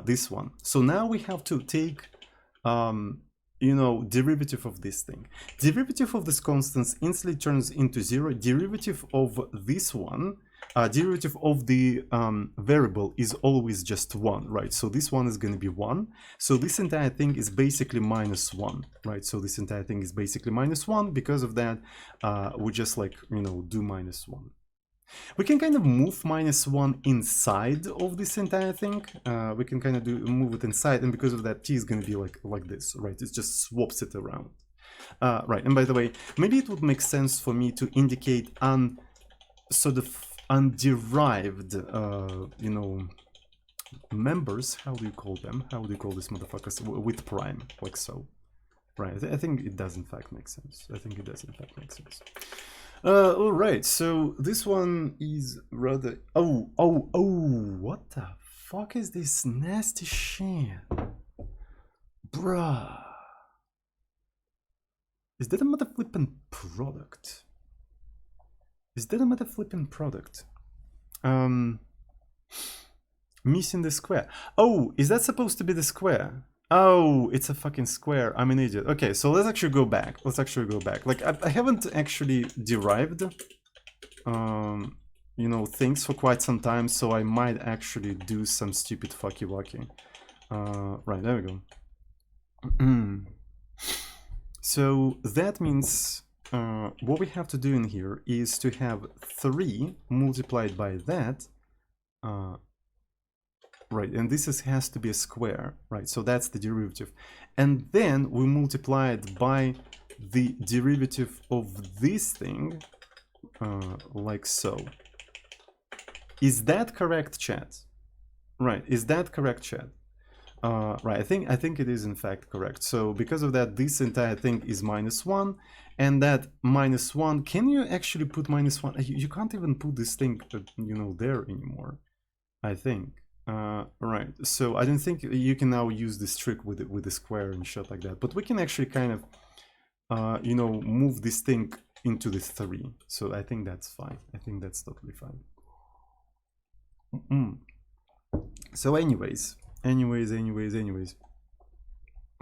this one. So now we have to take, you know, derivative of this thing. Derivative of this constant instantly turns into 0. Derivative of this one, derivative of the variable is always just 1, right? So this one is going to be 1. So this entire thing is basically -1, right? So this entire thing is basically -1. Because of that, we just like, you know, do -1. We can kind of move -1 inside of this entire thing. We can kind of move it inside, and because of that, t is going to be like this, right? It just swaps it around. Right, and by the way, maybe it would make sense for me to indicate sort of underived, you know, members. How do you call them? How do you call these motherfuckers? With prime, like so. Right, I think it does in fact make sense. I think it does in fact make sense. All right, so this one is rather... Oh, what the fuck is this nasty shit? Bruh. Is that a mother flippin' product? Is that a mother flippin' product? Missing the square. Oh, is that supposed to be the square? Oh, it's a fucking square. I'm an idiot. Okay, so let's actually go back. Let's actually go back. Like, I haven't actually derived, you know, things for quite some time, so I might actually do some stupid fucky-wucky. Right, there we go. So that means what we have to do in here is to have 3 multiplied by that. Right, and this has to be a square, right? So that's the derivative. And then we multiply it by the derivative of this thing, like so. Is that correct, chat? Right, is that correct, chat? Right, I think it is in fact correct. So because of that, this entire thing is -1, and that -1, can you actually put -1? You can't even put this thing, you know, there anymore, I think. Right, so I don't think you can now use this trick with the square and shit like that, but we can actually kind of, you know, move this thing into the 3. So I think that's fine. I think that's totally fine. So anyways,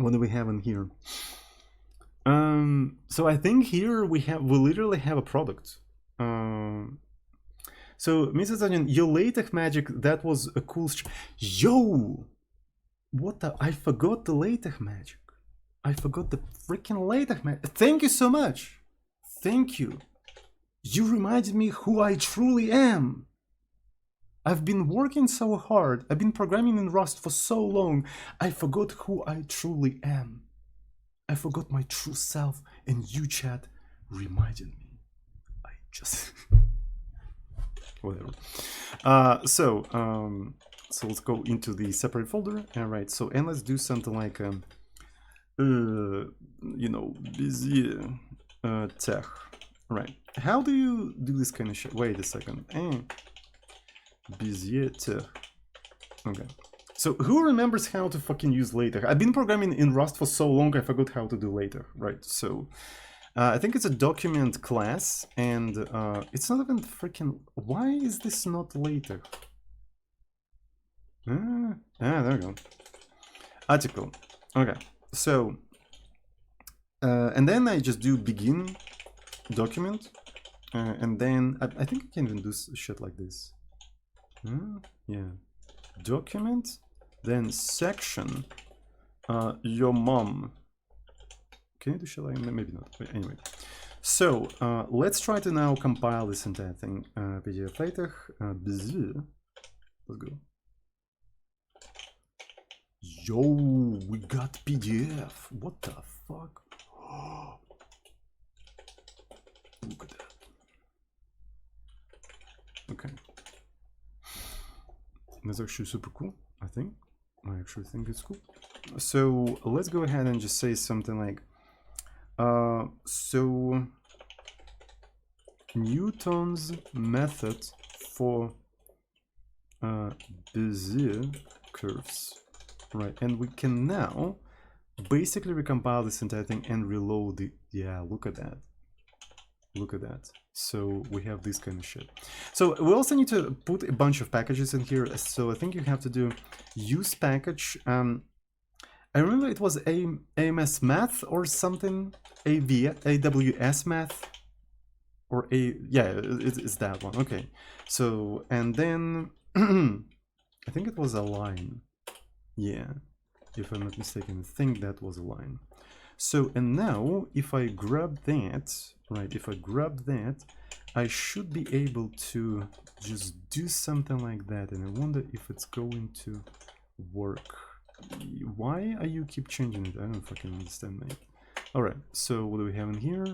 what do we have in here? So I think here we literally have a product. So, Mrs. Onion, your LaTeX magic, that was a cool... Yo! What the... I forgot the LaTeX magic. I forgot the freaking LaTeX magic. Thank you so much. Thank you. You reminded me who I truly am. I've been working so hard. I've been programming in Rust for so long. I forgot who I truly am. I forgot my true self, and you, chat, reminded me. I just... Whatever. So let's go into the separate folder. All right. So, and let's do something like, you know, Bezier tech. Right. How do you do this kind of shit? Wait a second. Bezier tech. Okay. So, who remembers how to fucking use LaTeX? I've been programming in Rust for so long, I forgot how to do LaTeX. Right. So. I think it's a document class, and it's not even freaking... Why is this not LaTeX? There we go. Article. Okay, so... and then I just do begin document, and then I think I can even do shit like this. Yeah. Document, then section, your mom. Can you do shit like that? Maybe not. But anyway, so let's try to now compile this entire thing. PDF LaTeX, Bezier. Let's go. Yo, we got PDF. What the fuck? Look at that. Okay. That's actually super cool, I think. I actually think it's cool. So let's go ahead and just say something like, so Newton's method for Bezier curves, right? And we can now basically recompile this entire thing and reload it. Yeah, look at that. Look at that. So we have this kind of shit. So we also need to put a bunch of packages in here. So I think you have to do use package. I remember it was AMS math or something. AWS math. Or yeah, it's that one. Okay. So, and then I think it was a line. Yeah, if I'm not mistaken, I think that was a line. So, and now if I grab that, right, if I grab that, I should be able to just do something like that. And I wonder if it's going to work. Why are you keep changing it? I don't fucking understand, mate. All right, so what do we have in here?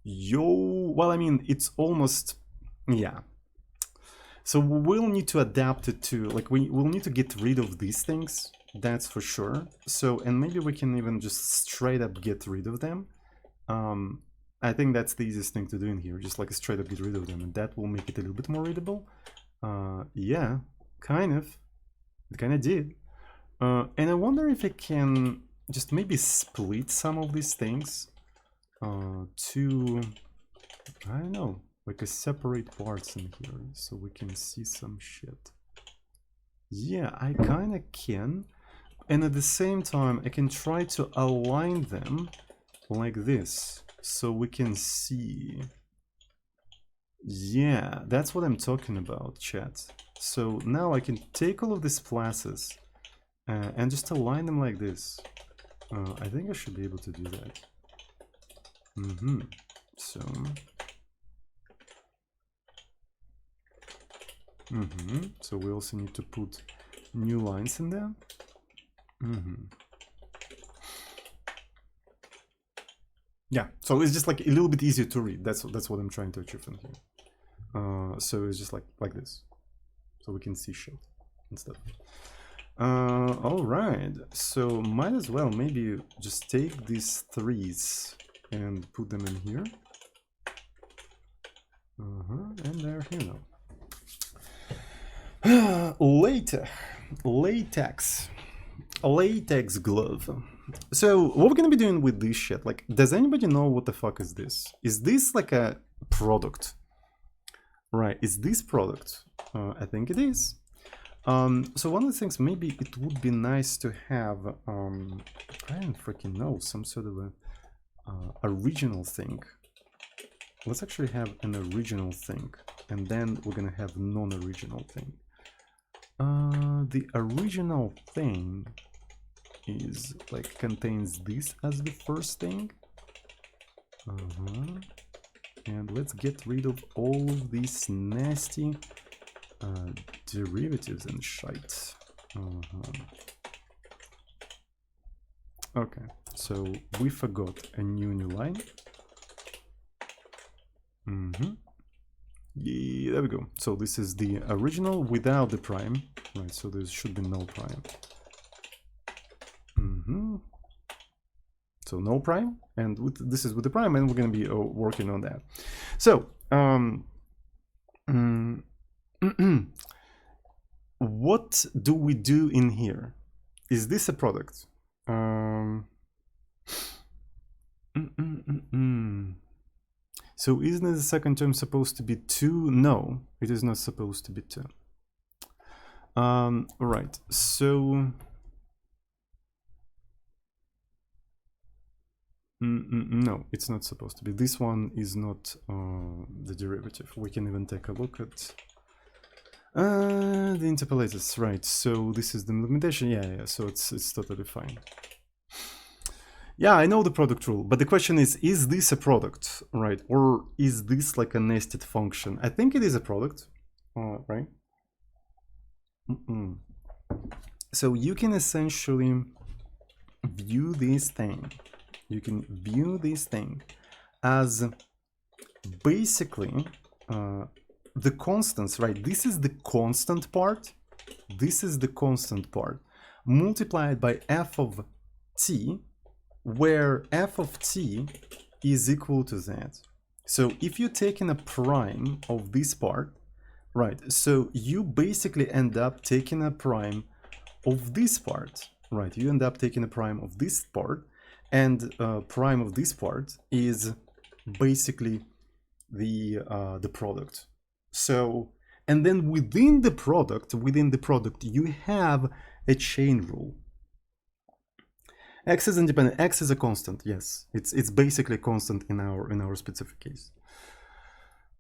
Yo, well, I mean, it's almost, yeah. So we'll need to adapt it to, like, we'll need to get rid of these things, that's for sure. So, and maybe we can even just straight up get rid of them. I think that's the easiest thing to do in here, just like straight up get rid of them, and that will make it a little bit more readable. Yeah, kind of. It kind of did. And I wonder if I can just maybe split some of these things to, I don't know, like a separate parts in here so we can see some shit. Yeah, I kind of can. And at the same time, I can try to align them like this so we can see. Yeah, that's what I'm talking about, chat. So now I can take all of these classes and just align them like this. I think I should be able to do that. So so we also need to put new lines in there. Yeah, so it's just like a little bit easier to read. That's what I'm trying to achieve in here. So it's just like this, so we can see shit and stuff. All right, so might as well maybe just take these threes and put them in here. And they're here now. Latex glove. So what we're gonna be doing with this shit, like, does anybody know what the fuck is this? Is this like a product? Right, is this product? I think it is. So one of the things, maybe it would be nice to have, I don't freaking know, some sort of a original thing. Let's actually have an original thing, and then we're gonna have non-original thing. The original thing is like contains this as the first thing. And let's get rid of all of these nasty derivatives and shite. Okay, so we forgot a new line. Yeah, there we go. So this is the original without the prime, right? So there should be no prime. So no prime, and this is with the prime, and we're going to be working on that. So what do we do in here? Is this a product? So isn't the second term supposed to be 2? No, it is not supposed to be 2. Right, so no, it's not supposed to be. This one is not the derivative. We can even take a look at the interpolators, right? So this is the implementation. Yeah, so it's totally fine. Yeah, I know the product rule, but the question is this a product, right? Or is this like a nested function? I think it is a product, right? So you can essentially view this thing. You can view this thing as basically the constants, right? This is the constant part, this is the constant part, multiplied by f of t, where f of t is equal to that. So if you're taking a prime of this part, right, so you basically end up taking a prime of this part, right? You end up taking a prime of this part, and prime of this part is basically the product. So, and then within the product, you have a chain rule. X is independent. X is a constant. Yes, it's basically a constant in our specific case.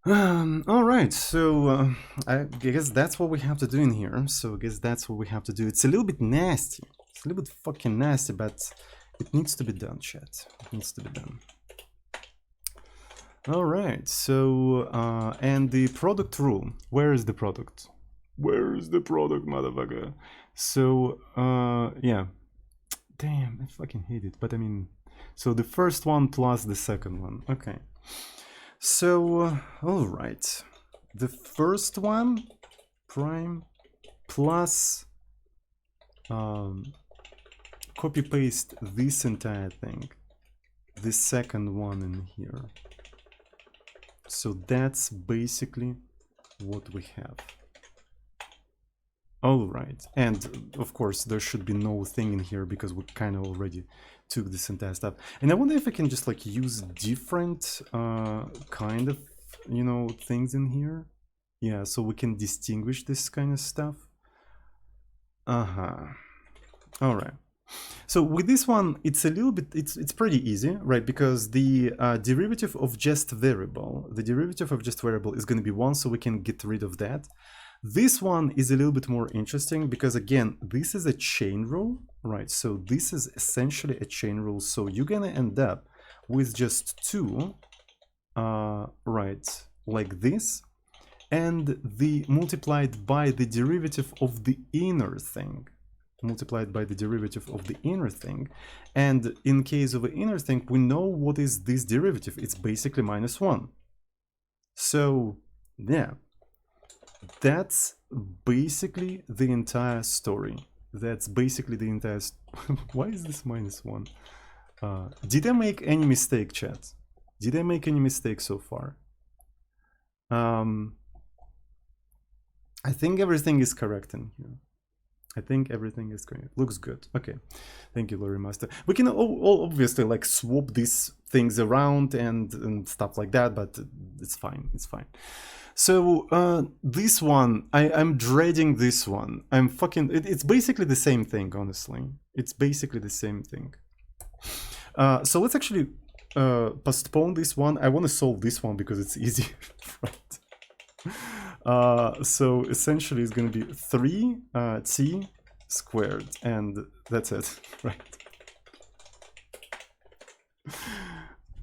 All right, so I guess that's what we have to do in here. So I guess that's what we have to do. It's a little bit nasty. It's a little bit fucking nasty, but it needs to be done, chat. It needs to be done. All right, so and the product rule. Where is the product? Where is the product, motherfucker? So yeah. Damn, I fucking hate it. But I mean, so the first one plus the second one. Okay. So, all right. The first one, prime, plus copy paste this entire thing. The second one in here. So that's basically what we have. All right, and of course there should be no thing in here because we kind of already took this entire stuff. And I wonder if I can just like use different kind of, you know, things in here. Yeah, so we can distinguish this kind of stuff. All right. So with this one, it's a little bit, it's pretty easy, right? Because the derivative of just variable, is going to be 1, so we can get rid of that. This one is a little bit more interesting because, again, this is a chain rule, right? So this is essentially a chain rule. So you're going to end up with just 2, right, like this, and the multiplied by the derivative of the inner thing. And in case of an inner thing, we know what is this derivative. It's basically -1. So, yeah. That's basically the entire story. Why is this -1? Did I make any mistake, chat? Did I make any mistake so far? I think everything is correct in here. I think everything is correct. Looks good. Okay. Thank you, Lori Master. We can all obviously like swap these things around and stuff like that, but it's fine. It's fine. So this one, I'm dreading this one. I'm fucking, it's basically the same thing, honestly. It's basically the same thing. So let's actually postpone this one. I want to solve this one because it's easy, right? So essentially it's going to be 3t squared, and that's it, right?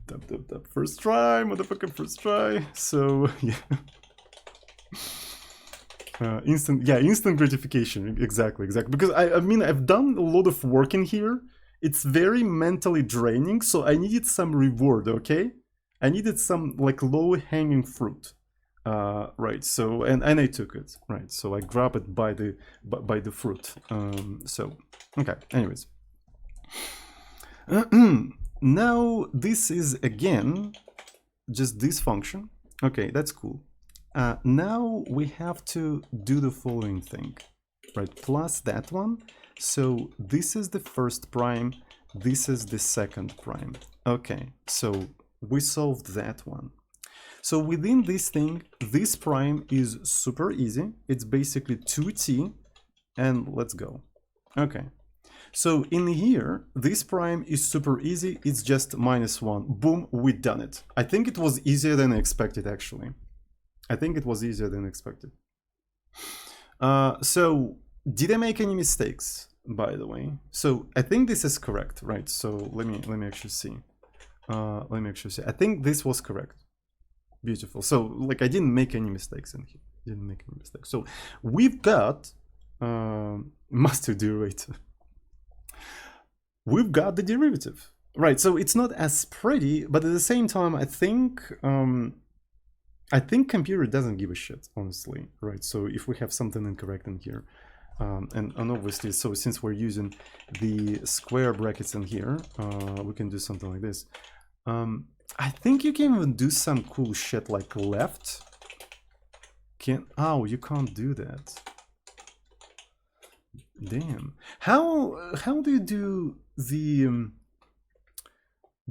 Dub. First try, motherfucker, first try. So yeah. Instant gratification. Exactly. Because I mean, I've done a lot of work in here. It's very mentally draining, so I needed some reward, okay? I needed some like low-hanging fruit. Right, so and I took it, right? So I grab it by the fruit. So okay, anyways. Now this is again just this function. Okay, that's cool. Now we have to do the following thing, right? Plus that one. So this is the first prime, this is the second prime. Okay, so we solved that one. So within this thing, this prime is super easy. It's basically 2t, and let's go. Okay. So in here, this prime is super easy. It's just -1. Boom, we done it. I think it was easier than expected, actually. I think it was easier than expected. So did I make any mistakes, by the way? So I think this is correct, right? So let me actually see. I think this was correct. Beautiful. So like I didn't make any mistakes in here. So we've got master derivative. We've got the derivative, right? So it's not as pretty, but at the same time, I think I think computer doesn't give a shit, honestly, right? So if we have something incorrect in here, and obviously, so since we're using the square brackets in here, we can do something like this. I think you can even do some cool shit like left. Oh, you can't do that. Damn. How do you do the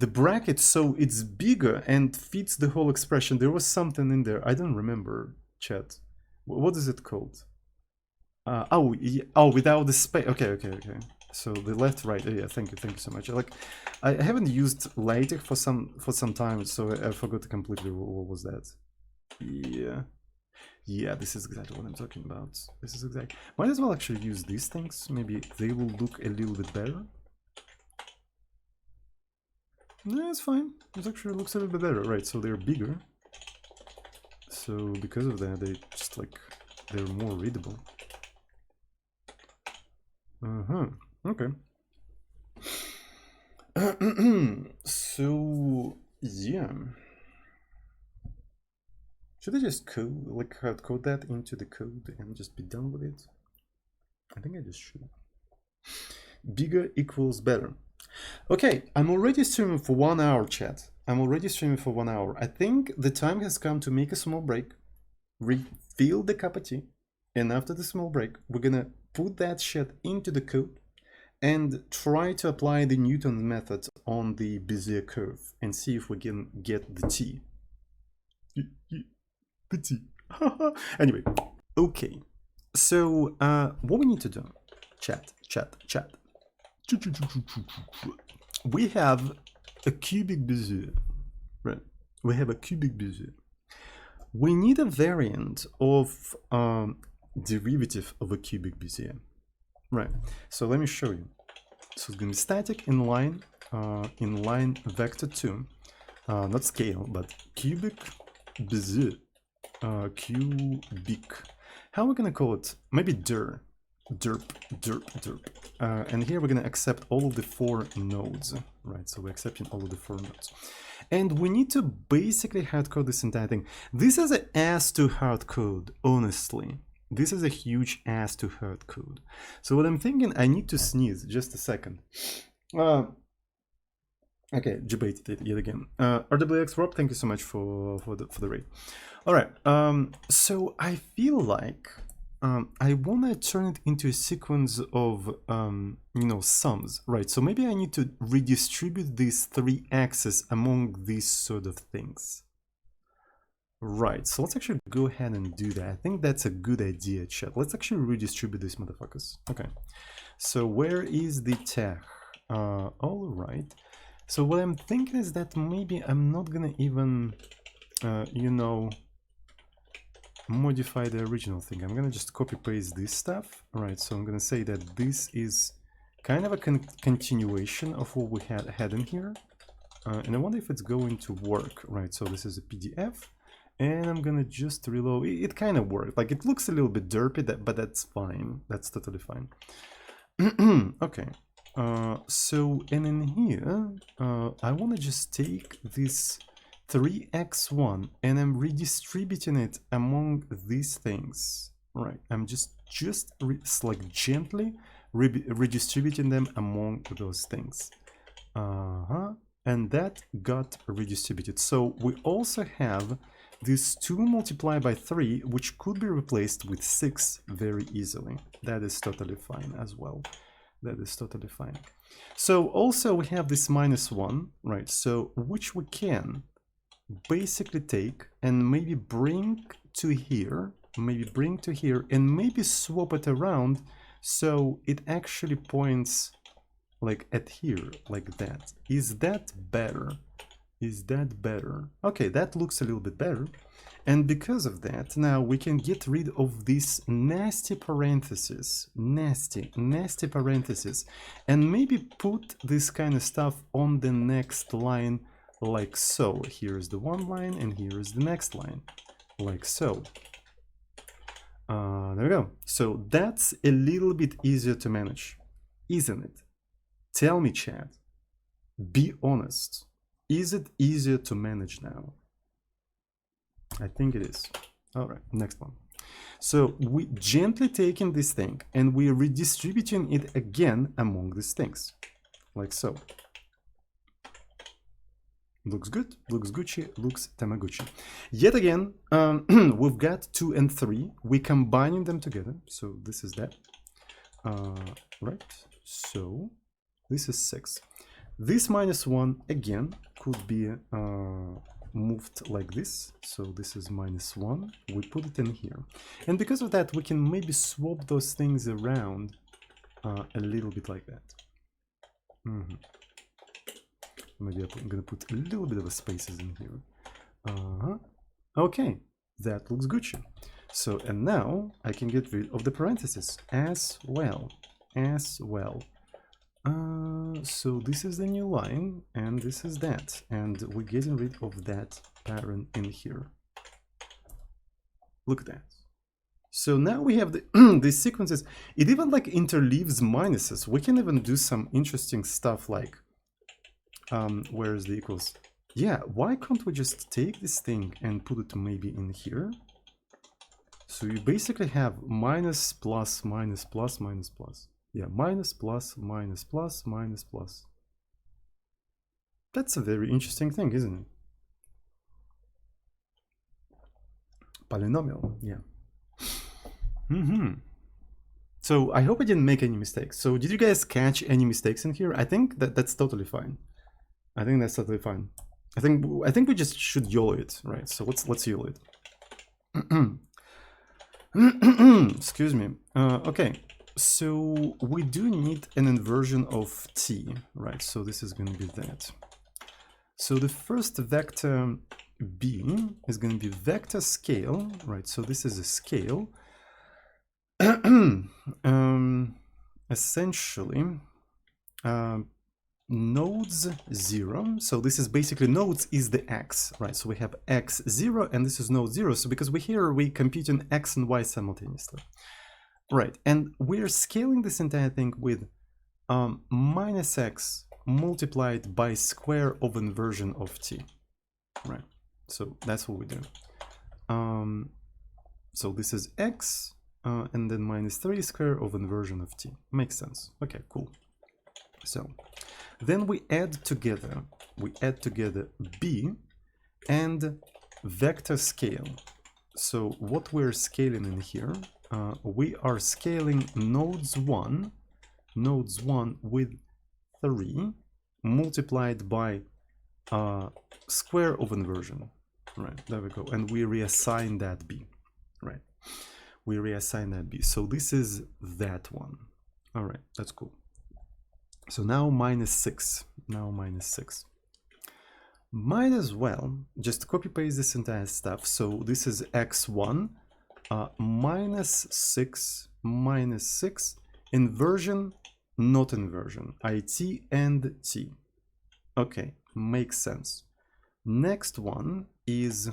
bracket so it's bigger and fits the whole expression? There was something in there. I don't remember, chat. What is it called? Oh, without the space. Okay. So the left, right. Yeah, thank you so much. Like, I haven't used LaTeX for some time, so I forgot completely what was that. Yeah, this is exactly what I'm talking about. This is exactly. Might as well actually use these things. Maybe they will look a little bit better. No, it's fine. It actually looks a little bit better, right? So they're bigger. So because of that, they just like they're more readable. Okay. So yeah. Should I just hard code that into the code and just be done with it? I think I just should. Bigger equals better. Okay, I'm already streaming for 1 hour, chat. I'm already streaming for 1 hour. I think the time has come to make a small break, refill the cup of tea, and after the small break, we're gonna put that shit into the code and try to apply the Newton method on the Bezier curve and see if we can get the tea. The tea. Anyway, okay. So what we need to do, chat. We have a cubic Bezier, right? We have a cubic Bezier. We need a variant of derivative of a cubic Bezier, right? So let me show you. So it's going to be static inline vector 2, not scale, but cubic Bezier, cubic. How are we going to call it? Maybe derp. And here we're going to accept all of the 4 nodes, right? So we're accepting all of the 4 nodes. And we need to basically hardcode this entire thing. This is an ass to hardcode, honestly. This is a huge ass to hardcode. So what I'm thinking, I need to sneeze, just a second. Okay, debated it yet again. RWX Rob, thank you so much for the raid. All right, so I feel like I want to turn it into a sequence of, sums, right? So maybe I need to redistribute these 3 axes among these sort of things. Right, so let's actually go ahead and do that. I think that's a good idea, chat. Let's actually redistribute these motherfuckers. Okay, so where is the tag? All right. So what I'm thinking is that maybe I'm not gonna even, modify the original thing. I'm gonna just copy paste this stuff. All right, so I'm gonna say that this is kind of a continuation of what we had in here. And I wonder if it's going to work, right? So this is a PDF. And I'm gonna just reload. It kind of worked. Like, it looks a little bit derpy, but that's fine. That's totally fine. Okay. So, and in here, I want to just take this 3x1 and I'm redistributing it among these things. Right. I'm just like gently redistributing them among those things. And that got redistributed. So we also have this 2 multiplied by 3, which could be replaced with 6 very easily. That is totally fine as well. That is totally fine. So also we have this -1, right? So which we can basically take and maybe bring to here, and maybe swap it around so it actually points like at here, like that. Is that better? Is that better? Okay, that looks a little bit better. And because of that, now we can get rid of this nasty parentheses, nasty parentheses, and maybe put this kind of stuff on the next line like so. Here's the one line and here is the next line, like so. There we go. So that's a little bit easier to manage, isn't it? Tell me, chat. Be honest. Is it easier to manage now? I think it is. All right, next one. So we gently taking this thing and we're redistributing it again among these things, like so. Looks good, looks Gucci, looks Tamaguchi. Yet again, we've got 2 and 3. We're combining them together. So this is that. Right. So this is 6. This -1 again could be moved like this. So this is -1. We put it in here. And because of that, we can maybe swap those things around a little bit like that. Maybe I'm gonna put a little bit of a spaces in here. Okay, that looks Gucci. So, and now I can get rid of the parentheses as well. So this is the new line, and this is that, and we're getting rid of that pattern in here. Look at that. So now we have the these sequences. It even like interleaves minuses. We can even do some interesting stuff like where is the equals? Yeah, why can't we just take this thing and put it maybe in here? So you basically have minus, plus, minus, plus, minus, plus. Yeah, minus, plus, minus, plus, minus, plus. That's a very interesting thing, isn't it? Polynomial, yeah. So I hope I didn't make any mistakes. So did you guys catch any mistakes in here? I think that's totally fine. I think that's totally fine. I think we just should YOLO it, right? So let's YOLO it. Excuse me. Okay, so we do need an inversion of t, right? So this is going to be that. So the first vector b is going to be vector scale, right? So this is a scale. Essentially, nodes 0. So this is basically nodes is the x, right? So we have x0 and this is node 0. So because we're computing x and y simultaneously, right? And we're scaling this entire thing with minus x multiplied by square of inversion of t, right? So that's what we do. So this is x and then minus 3 square of inversion of t. Makes sense. Okay, cool. So then we add together b and vector scale. So what we're scaling in here, we are scaling nodes 1 with 3 multiplied by square of inversion, right? There we go. And we reassign that b, right? We reassign that b. So this is that one. All right, that's cool. So now minus 6. Might as well just copy paste this entire stuff. So this is x1 minus 6 inversion, not inversion, it and t. Okay, makes sense. Next one is,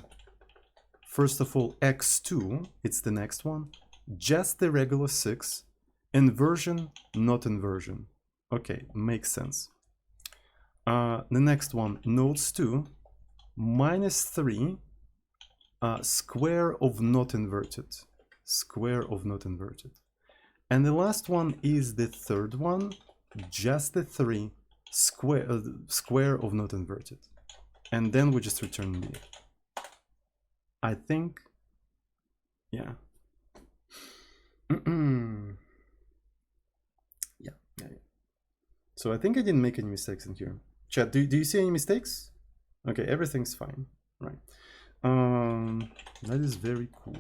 first of all, x2, it's the next one, just the regular 6, inversion, not inversion. Okay, makes sense. The next one, nodes 2, minus 3, square of not inverted. And the last one is the third one, just the 3, square of not inverted. And then we just return b. I think, yeah. Yeah. So I think I didn't make any mistakes in here. Chat, do you see any mistakes? Okay, everything's fine, right? That is very cool.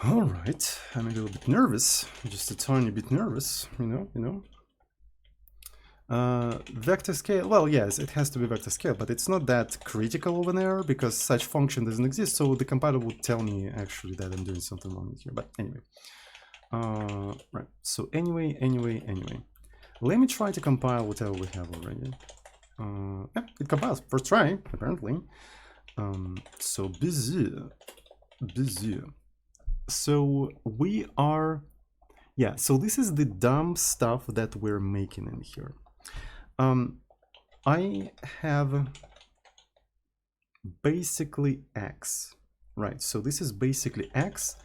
All right, I'm a little bit nervous, just a tiny bit nervous, you know. Vector scale, well, yes, it has to be vector scale, but it's not that critical of an error because such function doesn't exist, so the compiler would tell me actually that I'm doing something wrong here, but anyway. Right, so anyway, let me try to compile whatever we have already. Yeah, it compiles, first try, apparently. So Bezier. So we are, yeah, so this is the dumb stuff that we're making in here. I have basically x, right? So this is basically x.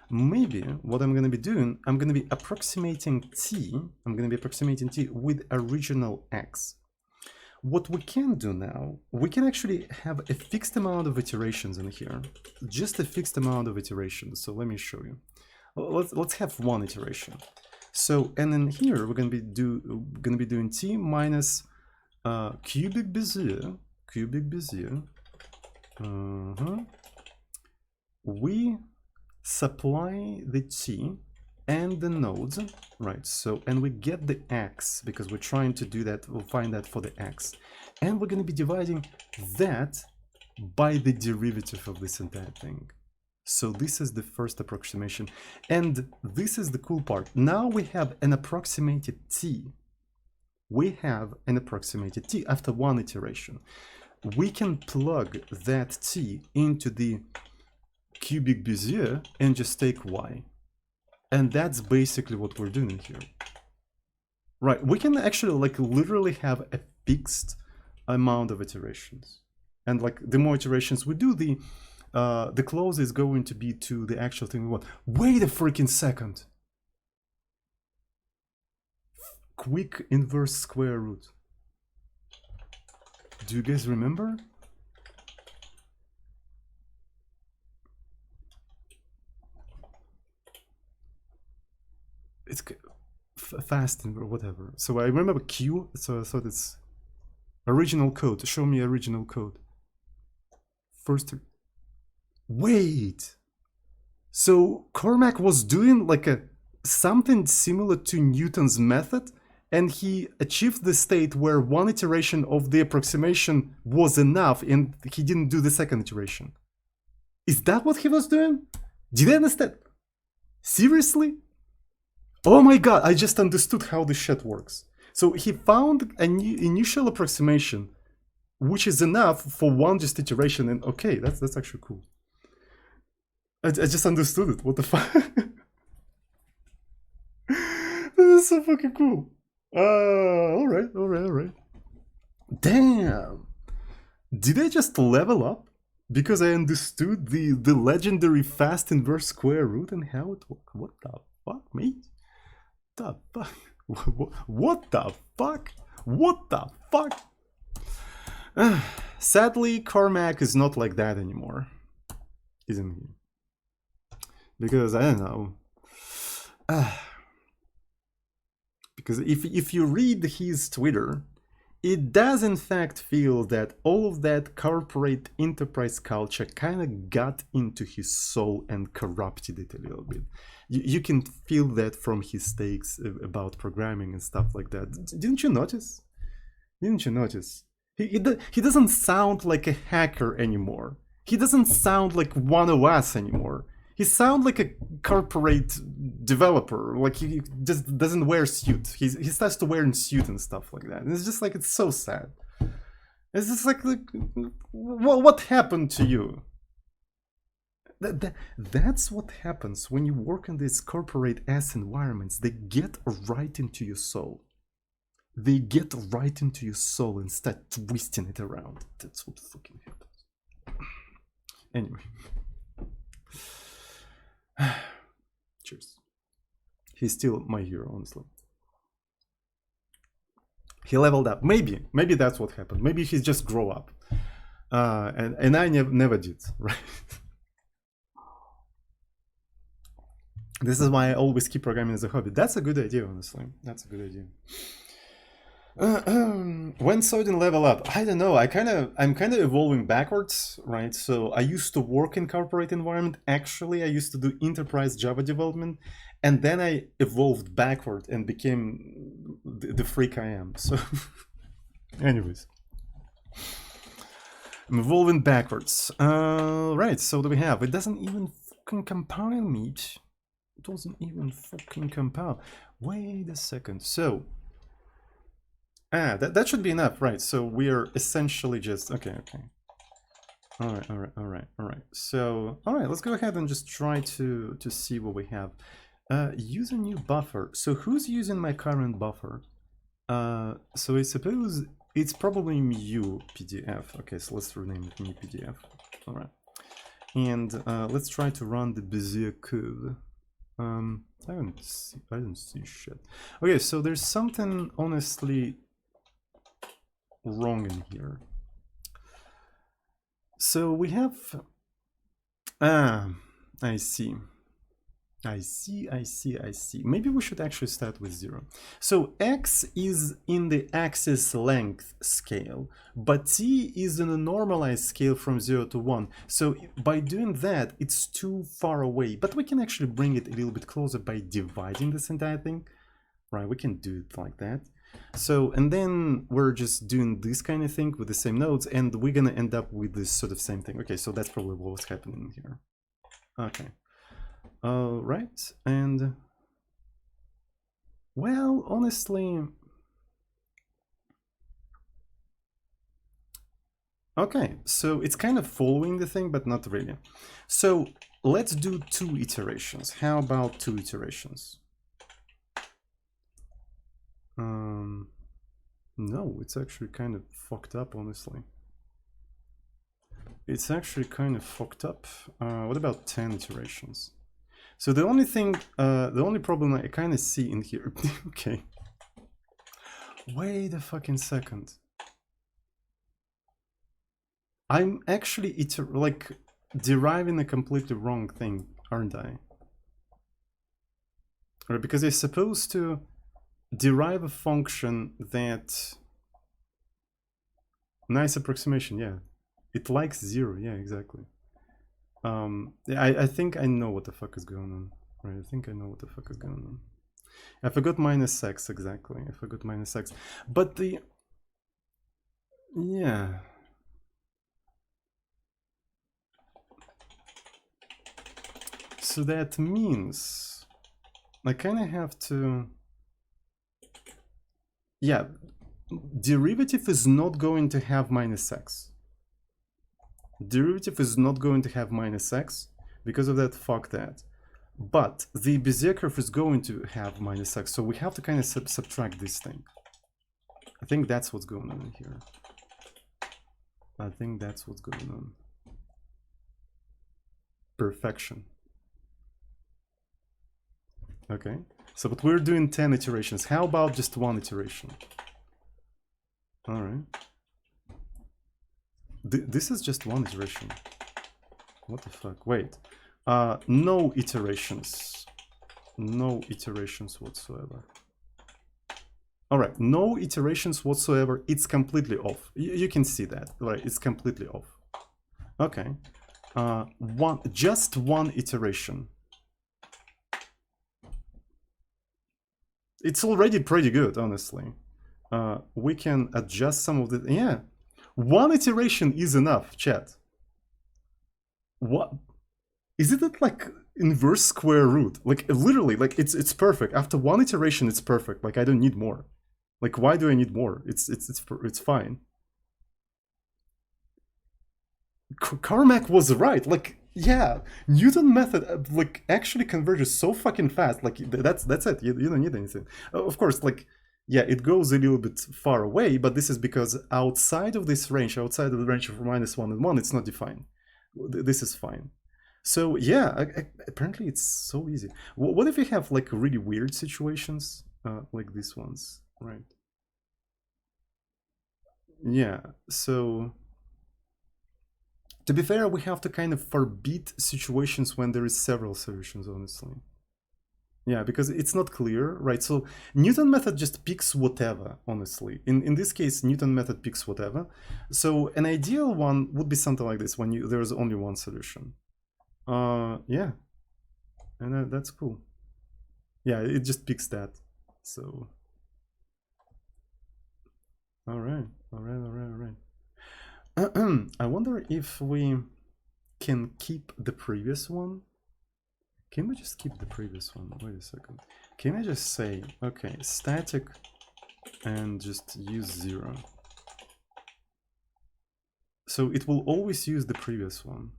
Maybe what I'm going to be doing, I'm going to be approximating t. I'm going to be approximating t with original x. What we can do now, we can actually have a fixed amount of iterations in here, just a fixed amount of iterations. So let me show you. Let's have one iteration. So, and in here we're going to be doing t minus cubic Bezier. We supply the t and the nodes, right? So, and we get the x because we're trying to do that. We'll find that for the x, and we're going to be dividing that by the derivative of this entire thing. So this is the first approximation, and this is the cool part. Now we have an approximated t. We have an approximated t after one iteration. We can plug that t into the cubic Bezier and just take y. And that's basically what we're doing here. Right, we can actually like literally have a fixed amount of iterations. And like the more iterations we do, the closer is going to be to the actual thing we want. Wait a freaking second. Quick inverse square root. Do you guys remember? It's fast or whatever. So I remember Q, so I thought it's original code. Show me original code. First, wait. So Cormac was doing like something similar to Newton's method, and he achieved the state where one iteration of the approximation was enough, and he didn't do the second iteration. Is that what he was doing? Did I understand? Seriously? Oh my god, I just understood how this shit works. So he found an initial approximation, which is enough for one just iteration, and okay, that's actually cool. I just understood it. What the fuck? This is so fucking cool. Alright. Damn! Did I just level up? Because I understood the legendary fast inverse square root and how it works. What the fuck, mate? The fuck? What the fuck? What the fuck? Sadly, Cormac is not like that anymore, isn't he? Because I don't know. Because if you read his Twitter, it does in fact feel that all of that corporate enterprise culture kind of got into his soul and corrupted it a little bit. You can feel that from his takes about programming and stuff like that. Didn't you notice? Didn't you notice? He doesn't sound like a hacker anymore. He doesn't sound like one of us anymore. He sounds like a corporate developer. Like he just doesn't wear a suit. He starts to wear a suit and stuff like that. And it's just like, it's so sad. It's just like what happened to you? That's what happens when you work in these corporate ass environments. They get right into your soul. They get right into your soul and start twisting it around. That's what fucking happens. Anyway. Cheers. He's still my hero, honestly. He leveled up. Maybe that's what happened. Maybe he just grew up. And I never did, right? This is why I always keep programming as a hobby. That's a good idea, honestly. That's a good idea. When Soden level up, I don't know. I'm kind of evolving backwards, right? So I used to work in corporate environment. Actually, I used to do enterprise Java development, and then I evolved backward and became the freak I am. So, anyways, I'm evolving backwards. Right. So what do we have? It doesn't even fucking compile, meat. It doesn't even fucking compile. Wait a second. So. That should be enough, right? So we're essentially just okay. All right. So let's go ahead and just try to see what we have. Use a new buffer. So who's using my current buffer? So I suppose It's probably mu PDF. Okay, so let's rename it mu PDF. All right. And let's try to run the Bezier code. I don't see shit. Okay, so there's something honestly wrong in here. So we have, I see. I see. Maybe we should actually start with 0. So x is in the axis length scale, but t is in a normalized scale from 0 to 1. So by doing that, it's too far away, but we can actually bring it a little bit closer by dividing this entire thing. Right, we can do it like that. So, and then we're just doing this kind of thing with the same nodes, and we're gonna end up with this sort of same thing. Okay, so that's probably what was happening here. Okay. Right, and well, honestly, okay, so it's kind of following the thing, but not really. So let's do 2 iterations. How about 2 iterations? No, it's actually kind of fucked up, honestly. It's actually kind of fucked up. What about 10 iterations? So the only thing, the only problem I kind of see in here, okay. Wait a fucking second. I'm actually like deriving a completely wrong thing, aren't I? Right, because I'm supposed to derive a function that, nice approximation, yeah. It likes 0, yeah, exactly. I think I know what the fuck is going on. Right, I think I know what the fuck is going on. I forgot minus x, exactly. I forgot minus x. But the... yeah. So that means I kind of have to... yeah, derivative is not going to have minus x. Derivative is not going to have minus x. Because of that, fuck that. But the Bezier curve is going to have minus x, so we have to kind of subtract this thing. I think that's what's going on here. I think that's what's going on. Perfection. Okay, so but we're doing 10 iterations. How about just 1 iteration? All right. This is just 1 iteration. What the fuck? Wait. No iterations. No iterations whatsoever. All right, no iterations whatsoever. It's completely off. You can see that, right? It's completely off. Okay. Just one iteration. It's already pretty good, honestly. We can adjust some of the... yeah. 1 iteration is enough, chat. What? Is it like inverse square root? Like literally, like it's perfect. After 1 iteration, it's perfect. Like I don't need more. Like why do I need more? It's fine. Carmack was right. Like yeah, Newton method like actually converges so fucking fast. Like that's it. You don't need anything. Of course, like yeah, it goes a little bit far away, but this is because outside of this range, outside of the range of -1 and 1, it's not defined. This is fine. So yeah, apparently it's so easy. What if we have like really weird situations like these ones, right? Yeah, so to be fair, we have to kind of forbid situations when there is several solutions, honestly. Yeah, because it's not clear, right? So Newton method just picks whatever, honestly. In this case, Newton method picks whatever. So an ideal one would be something like this when there's only 1 solution. Yeah, and that's cool. Yeah, it just picks that. So all right. I wonder if we can keep the previous one. Can we just keep the previous one? Wait a second. Can I just say, okay, static and just use 0? So it will always use the previous one.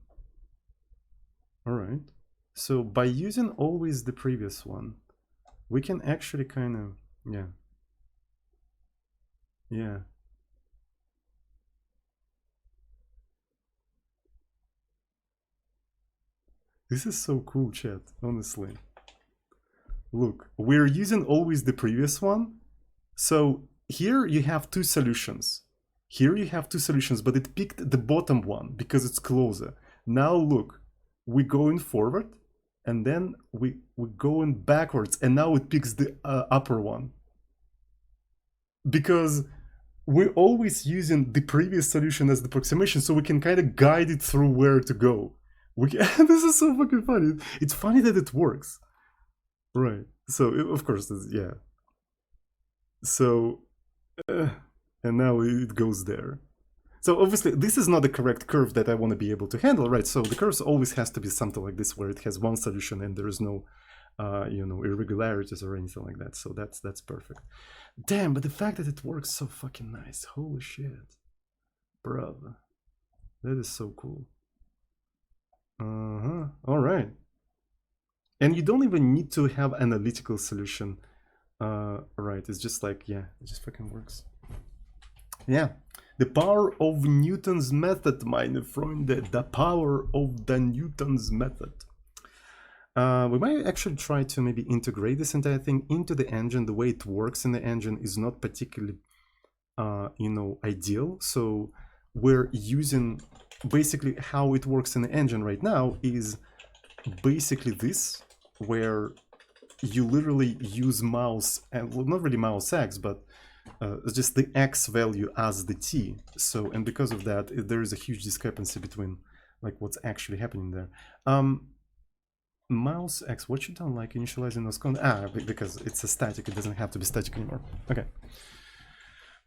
All right. So by using always the previous one, we can actually kind of, yeah. This is so cool, chat, honestly. Look, we're using always the previous one. So here you have two solutions. Here you have two solutions, but it picked the bottom one because it's closer. Now look, we're going forward and then we're going backwards, and now it picks the upper one. Because we're always using the previous solution as the approximation, so we can kind of guide it through where to go. This is so fucking funny. It's funny that it works. Right. So, of course, yeah. So, and now it goes there. So obviously, this is not the correct curve that I want to be able to handle, right? So the curve always has to be something like this, where it has one solution and there is no, irregularities or anything like that. So that's perfect. Damn, but the fact that it works so fucking nice. Holy shit. Bruh. That is so cool. All right. And you don't even need to have an analytical solution. Right, it's just like, yeah, it just fucking works. Yeah. The power of Newton's method, meine Freunde. The power of the Newton's method. We might actually try to maybe integrate this entire thing into the engine. The way it works in the engine is not particularly, ideal. So we're using basically how it works in the engine right now is basically this, where you literally use mouse, and well, not really mouse x, but just the x value as the t. So, and because of that, there is a huge discrepancy between like what's actually happening there. Mouse x, what you don't like initializing those because it's a static, it doesn't have to be static anymore. Okay.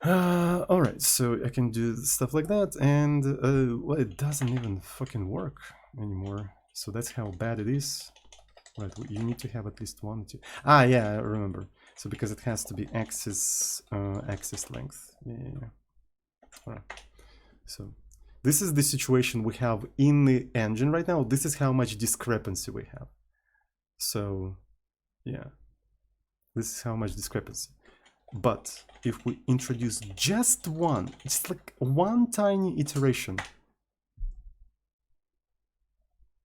All right, so I can do stuff like that, and well, it doesn't even fucking work anymore. So that's how bad it is. Right, you need to have at least one, two. Yeah, I remember. So because it has to be axis length. Yeah. All right. So this is the situation we have in the engine right now. This is how much discrepancy we have. So yeah, this is how much discrepancy. But if we introduce just one, it's like one tiny iteration.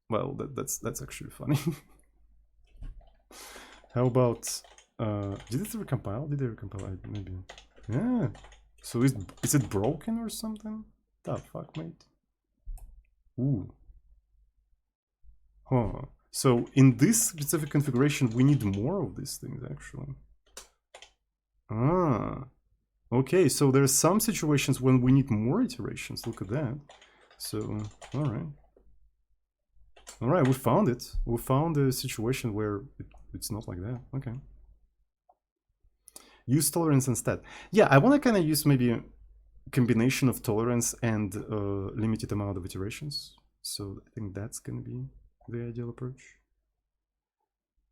Well, that's actually funny. How about did it recompile? Did they recompile? Maybe. Yeah. So is it broken or something? The fuck, mate. Ooh. Huh. So in this specific configuration, we need more of these things actually. Okay, so there's some situations when we need more iterations. Look at that. So, all right. All right, we found it. We found a situation where it's not like that. Okay. Use tolerance instead. Yeah, I want to kind of use maybe a combination of tolerance and limited amount of iterations. So I think that's going to be the ideal approach.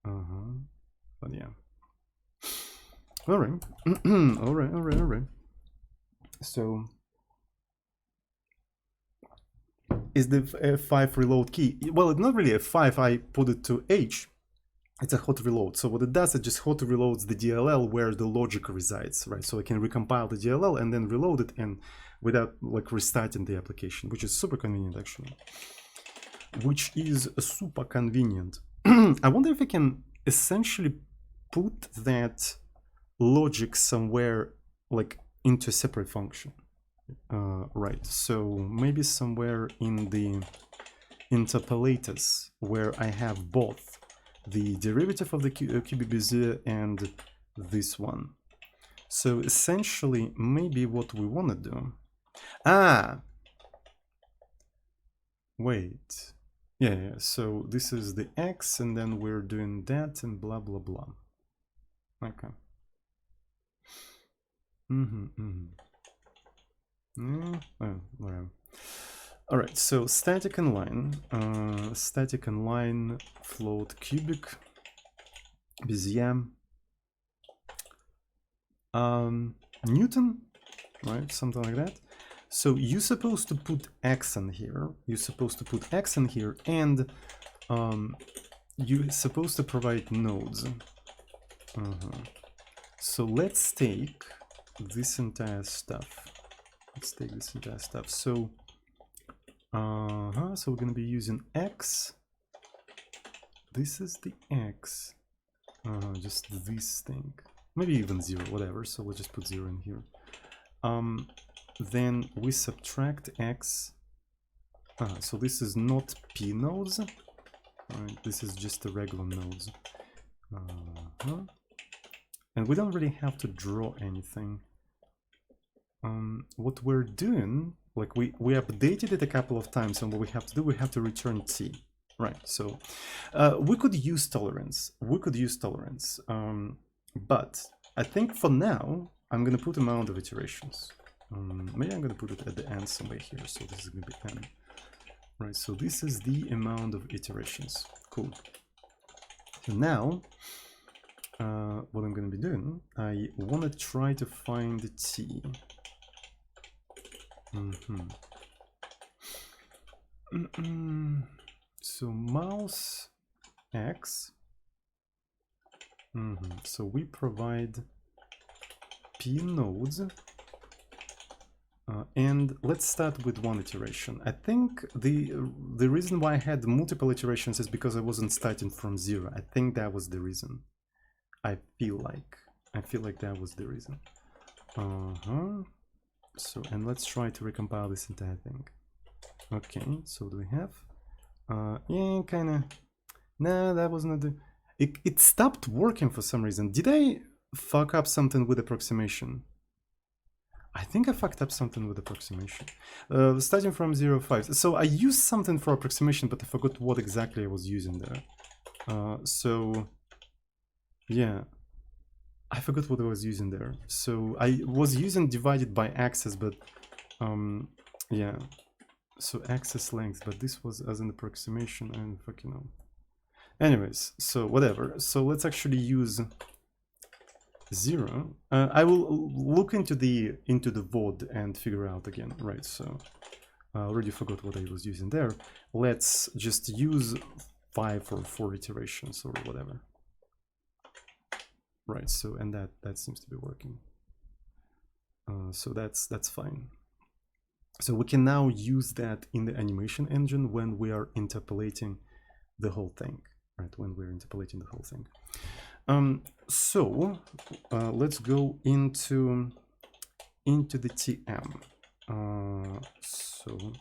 But yeah. All right. all right. So is the F5 reload key? Well, it's not really F5. I put it to H. It's a hot reload. So what it does, it just hot reloads the DLL where the logic resides, right? So I can recompile the DLL and then reload it, and without like restarting the application, which is super convenient actually. Which is super convenient. I wonder if I can essentially put that logic somewhere like into a separate function. Right, so maybe somewhere in the interpolatus where I have both the derivative of the cubic Bezier and this one. So essentially, maybe what we want to do. Wait. Yeah, so this is the x, and then we're doing that, and blah, blah, blah. Okay. Whatever. All right, so static inline float cubic Bezier Newton, right? Something like that. So you're supposed to put x in here. You're supposed to put x in here, and you're supposed to provide nodes. So let's take this entire stuff. So so we're gonna be using x this is the x, just this thing, maybe even 0, whatever, so we'll just put 0 in here. Then we subtract x, so this is not p nodes, right? This is just the regular nodes. And we don't really have to draw anything. What we're doing, like we updated it a couple of times, and what we have to do, we have to return t, right? So we could use tolerance, but I think for now I'm gonna put amount of iterations. Maybe I'm gonna put it at the end somewhere here, so this is gonna be n, right? So this is the amount of iterations. Cool. So now what I'm going to be doing, I want to try to find t. So mouse x. So we provide p nodes, and let's start with one iteration. I think the reason why I had multiple iterations is because I wasn't starting from 0. I think that was the reason. I feel like that was the reason. So, and let's try to recompile this entire thing. Okay, so do we have? Yeah, kind of. No, that was not the. It stopped working for some reason. Did I fuck up something with approximation? I think I fucked up something with approximation. Starting from 0.5. So I used something for approximation, but I forgot what exactly I was using there. So yeah, I forgot what I was using there. So I was using divided by axis, but yeah. So axis length, but this was as an approximation, and fucking know. Anyways, so whatever. So let's actually use 0. I will look into the VOD and figure out again, right? So I already forgot what I was using there. Let's just use 5 or 4 iterations or whatever. Right, so and that seems to be working. So that's fine. So we can now use that in the animation engine when we are interpolating the whole thing, right? When we're interpolating the whole thing. So let's go into the TM. So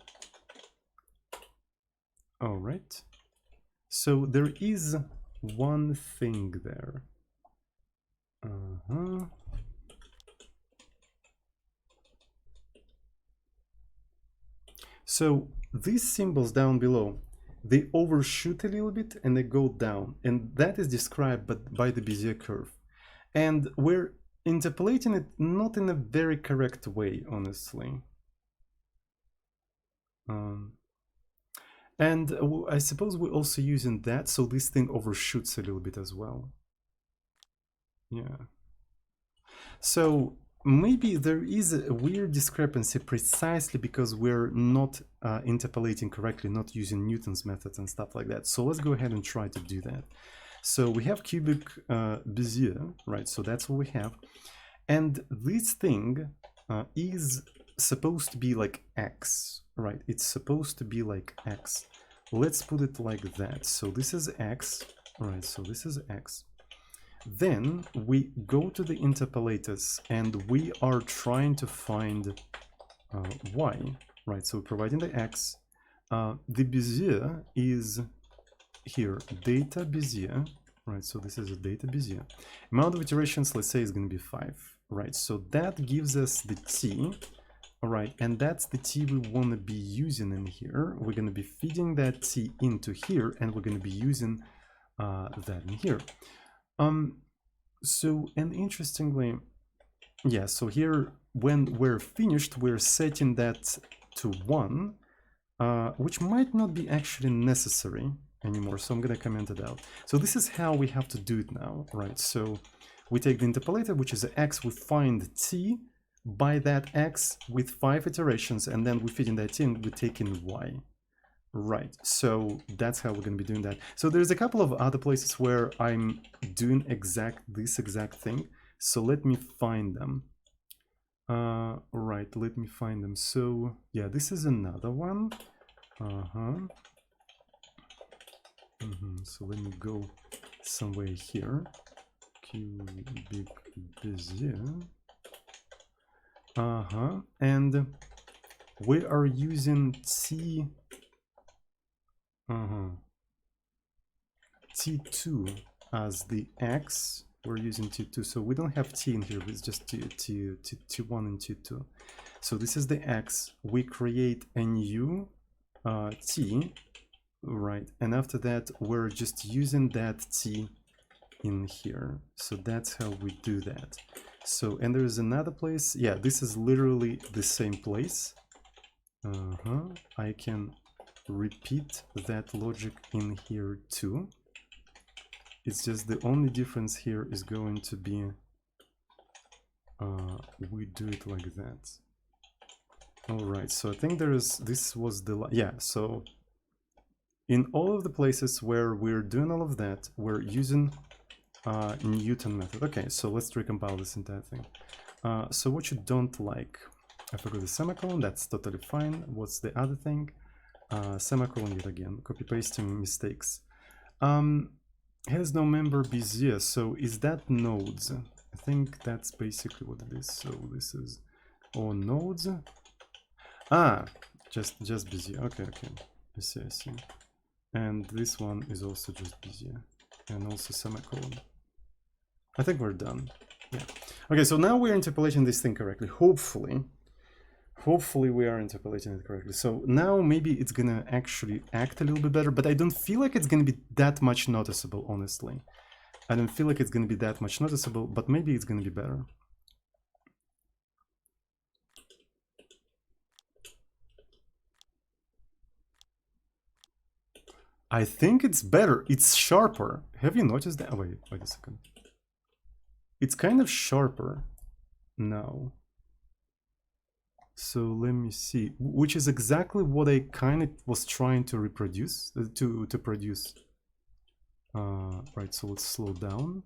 all right. So there is one thing there. So these symbols down below, they overshoot a little bit and they go down, and that is described by the Bezier curve. And we're interpolating it not in a very correct way, honestly. And I suppose we're also using that, so this thing overshoots a little bit as well. Yeah. So maybe there is a weird discrepancy precisely because we're not interpolating correctly, not using Newton's methods and stuff like that. So let's go ahead and try to do that. So we have cubic Bezier, right? So that's what we have. And this thing is supposed to be like x, right? It's supposed to be like x. Let's put it like that. So this is x, right? So this is x. Then we go to the interpolators and we are trying to find y, right? So we're providing the x. The Bezier is here, data Bezier, right? So this is a data Bezier. Amount of iterations, let's say, is going to be 5, right? So that gives us the t, all right? And that's the t we want to be using in here. We're going to be feeding that t into here, and we're going to be using that in here. So, and interestingly, yeah, so here, when we're finished, we're setting that to 1, which might not be actually necessary anymore. So I'm going to comment it out. So this is how we have to do it now, right? So we take the interpolator, which is x, we find t by that x with 5 iterations, and then we feed in that t and we take in y. Right, so that's how we're going to be doing that. So there's a couple of other places where I'm doing this exact thing. So let me find them. Right, let me find them. So yeah, this is another one. So let me go somewhere here. Cubic Bezier. And we are using T2 as the X. We're using T2, so we don't have T in here, it's just T1 and T2. So this is the X. We create a new T, right? And after that, we're just using that T in here. So that's how we do that. So, and there is another place. Yeah, this is literally the same place. I can repeat that logic in here too. It's just the only difference here is going to be we do it like that. All right, so I think this was the, yeah, so in all of the places where we're doing all of that, we're using Newton method. Okay, so let's recompile this entire thing. So what you don't like, I forgot the semicolon, that's totally fine. What's the other thing? Semicolon yet again, copy pasting mistakes. Has no member Bezier, so is that nodes? I think that's basically what it is. So this is all nodes. Just Bezier. Okay. I see. And this one is also just Bezier, and also semicolon. I think we're done. Yeah. Okay, so now we're interpolating this thing correctly. Hopefully we are interpolating it correctly. So now maybe it's gonna actually act a little bit better, but I don't feel like it's gonna be that much noticeable, honestly. I don't feel like it's gonna be that much noticeable, but maybe it's gonna be better. I think it's better. It's sharper. Have you noticed that? Oh, wait a second. It's kind of sharper now. So let me see, which is exactly what I kind of was trying to reproduce, to produce. Right, so let's slow down.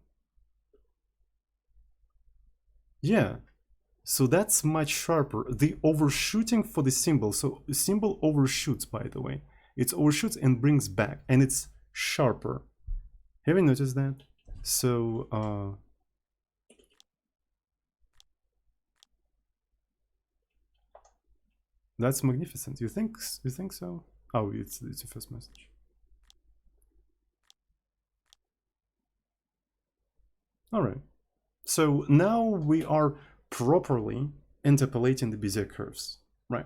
Yeah, so that's much sharper. The overshooting for the symbol, so the symbol overshoots, by the way. It overshoots and brings back, and it's sharper. Have you noticed that? So, that's magnificent. You think so? Oh, it's the first message. All right. So now we are properly interpolating the Bezier curves, right?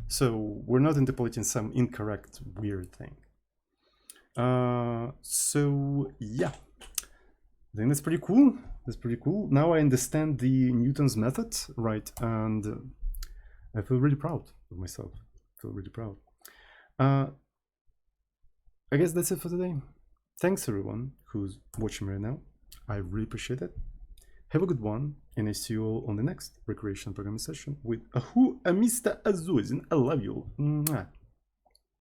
So we're not interpolating some incorrect weird thing. So yeah, I think that's pretty cool. Now I understand the Newton's method, right? And I feel really proud of myself. I guess that's it for today. Thanks everyone who's watching right now. I really appreciate it. Have a good one, and I see you all on the next recreation programming session with Mr. Azuzin. I love you. Mwah.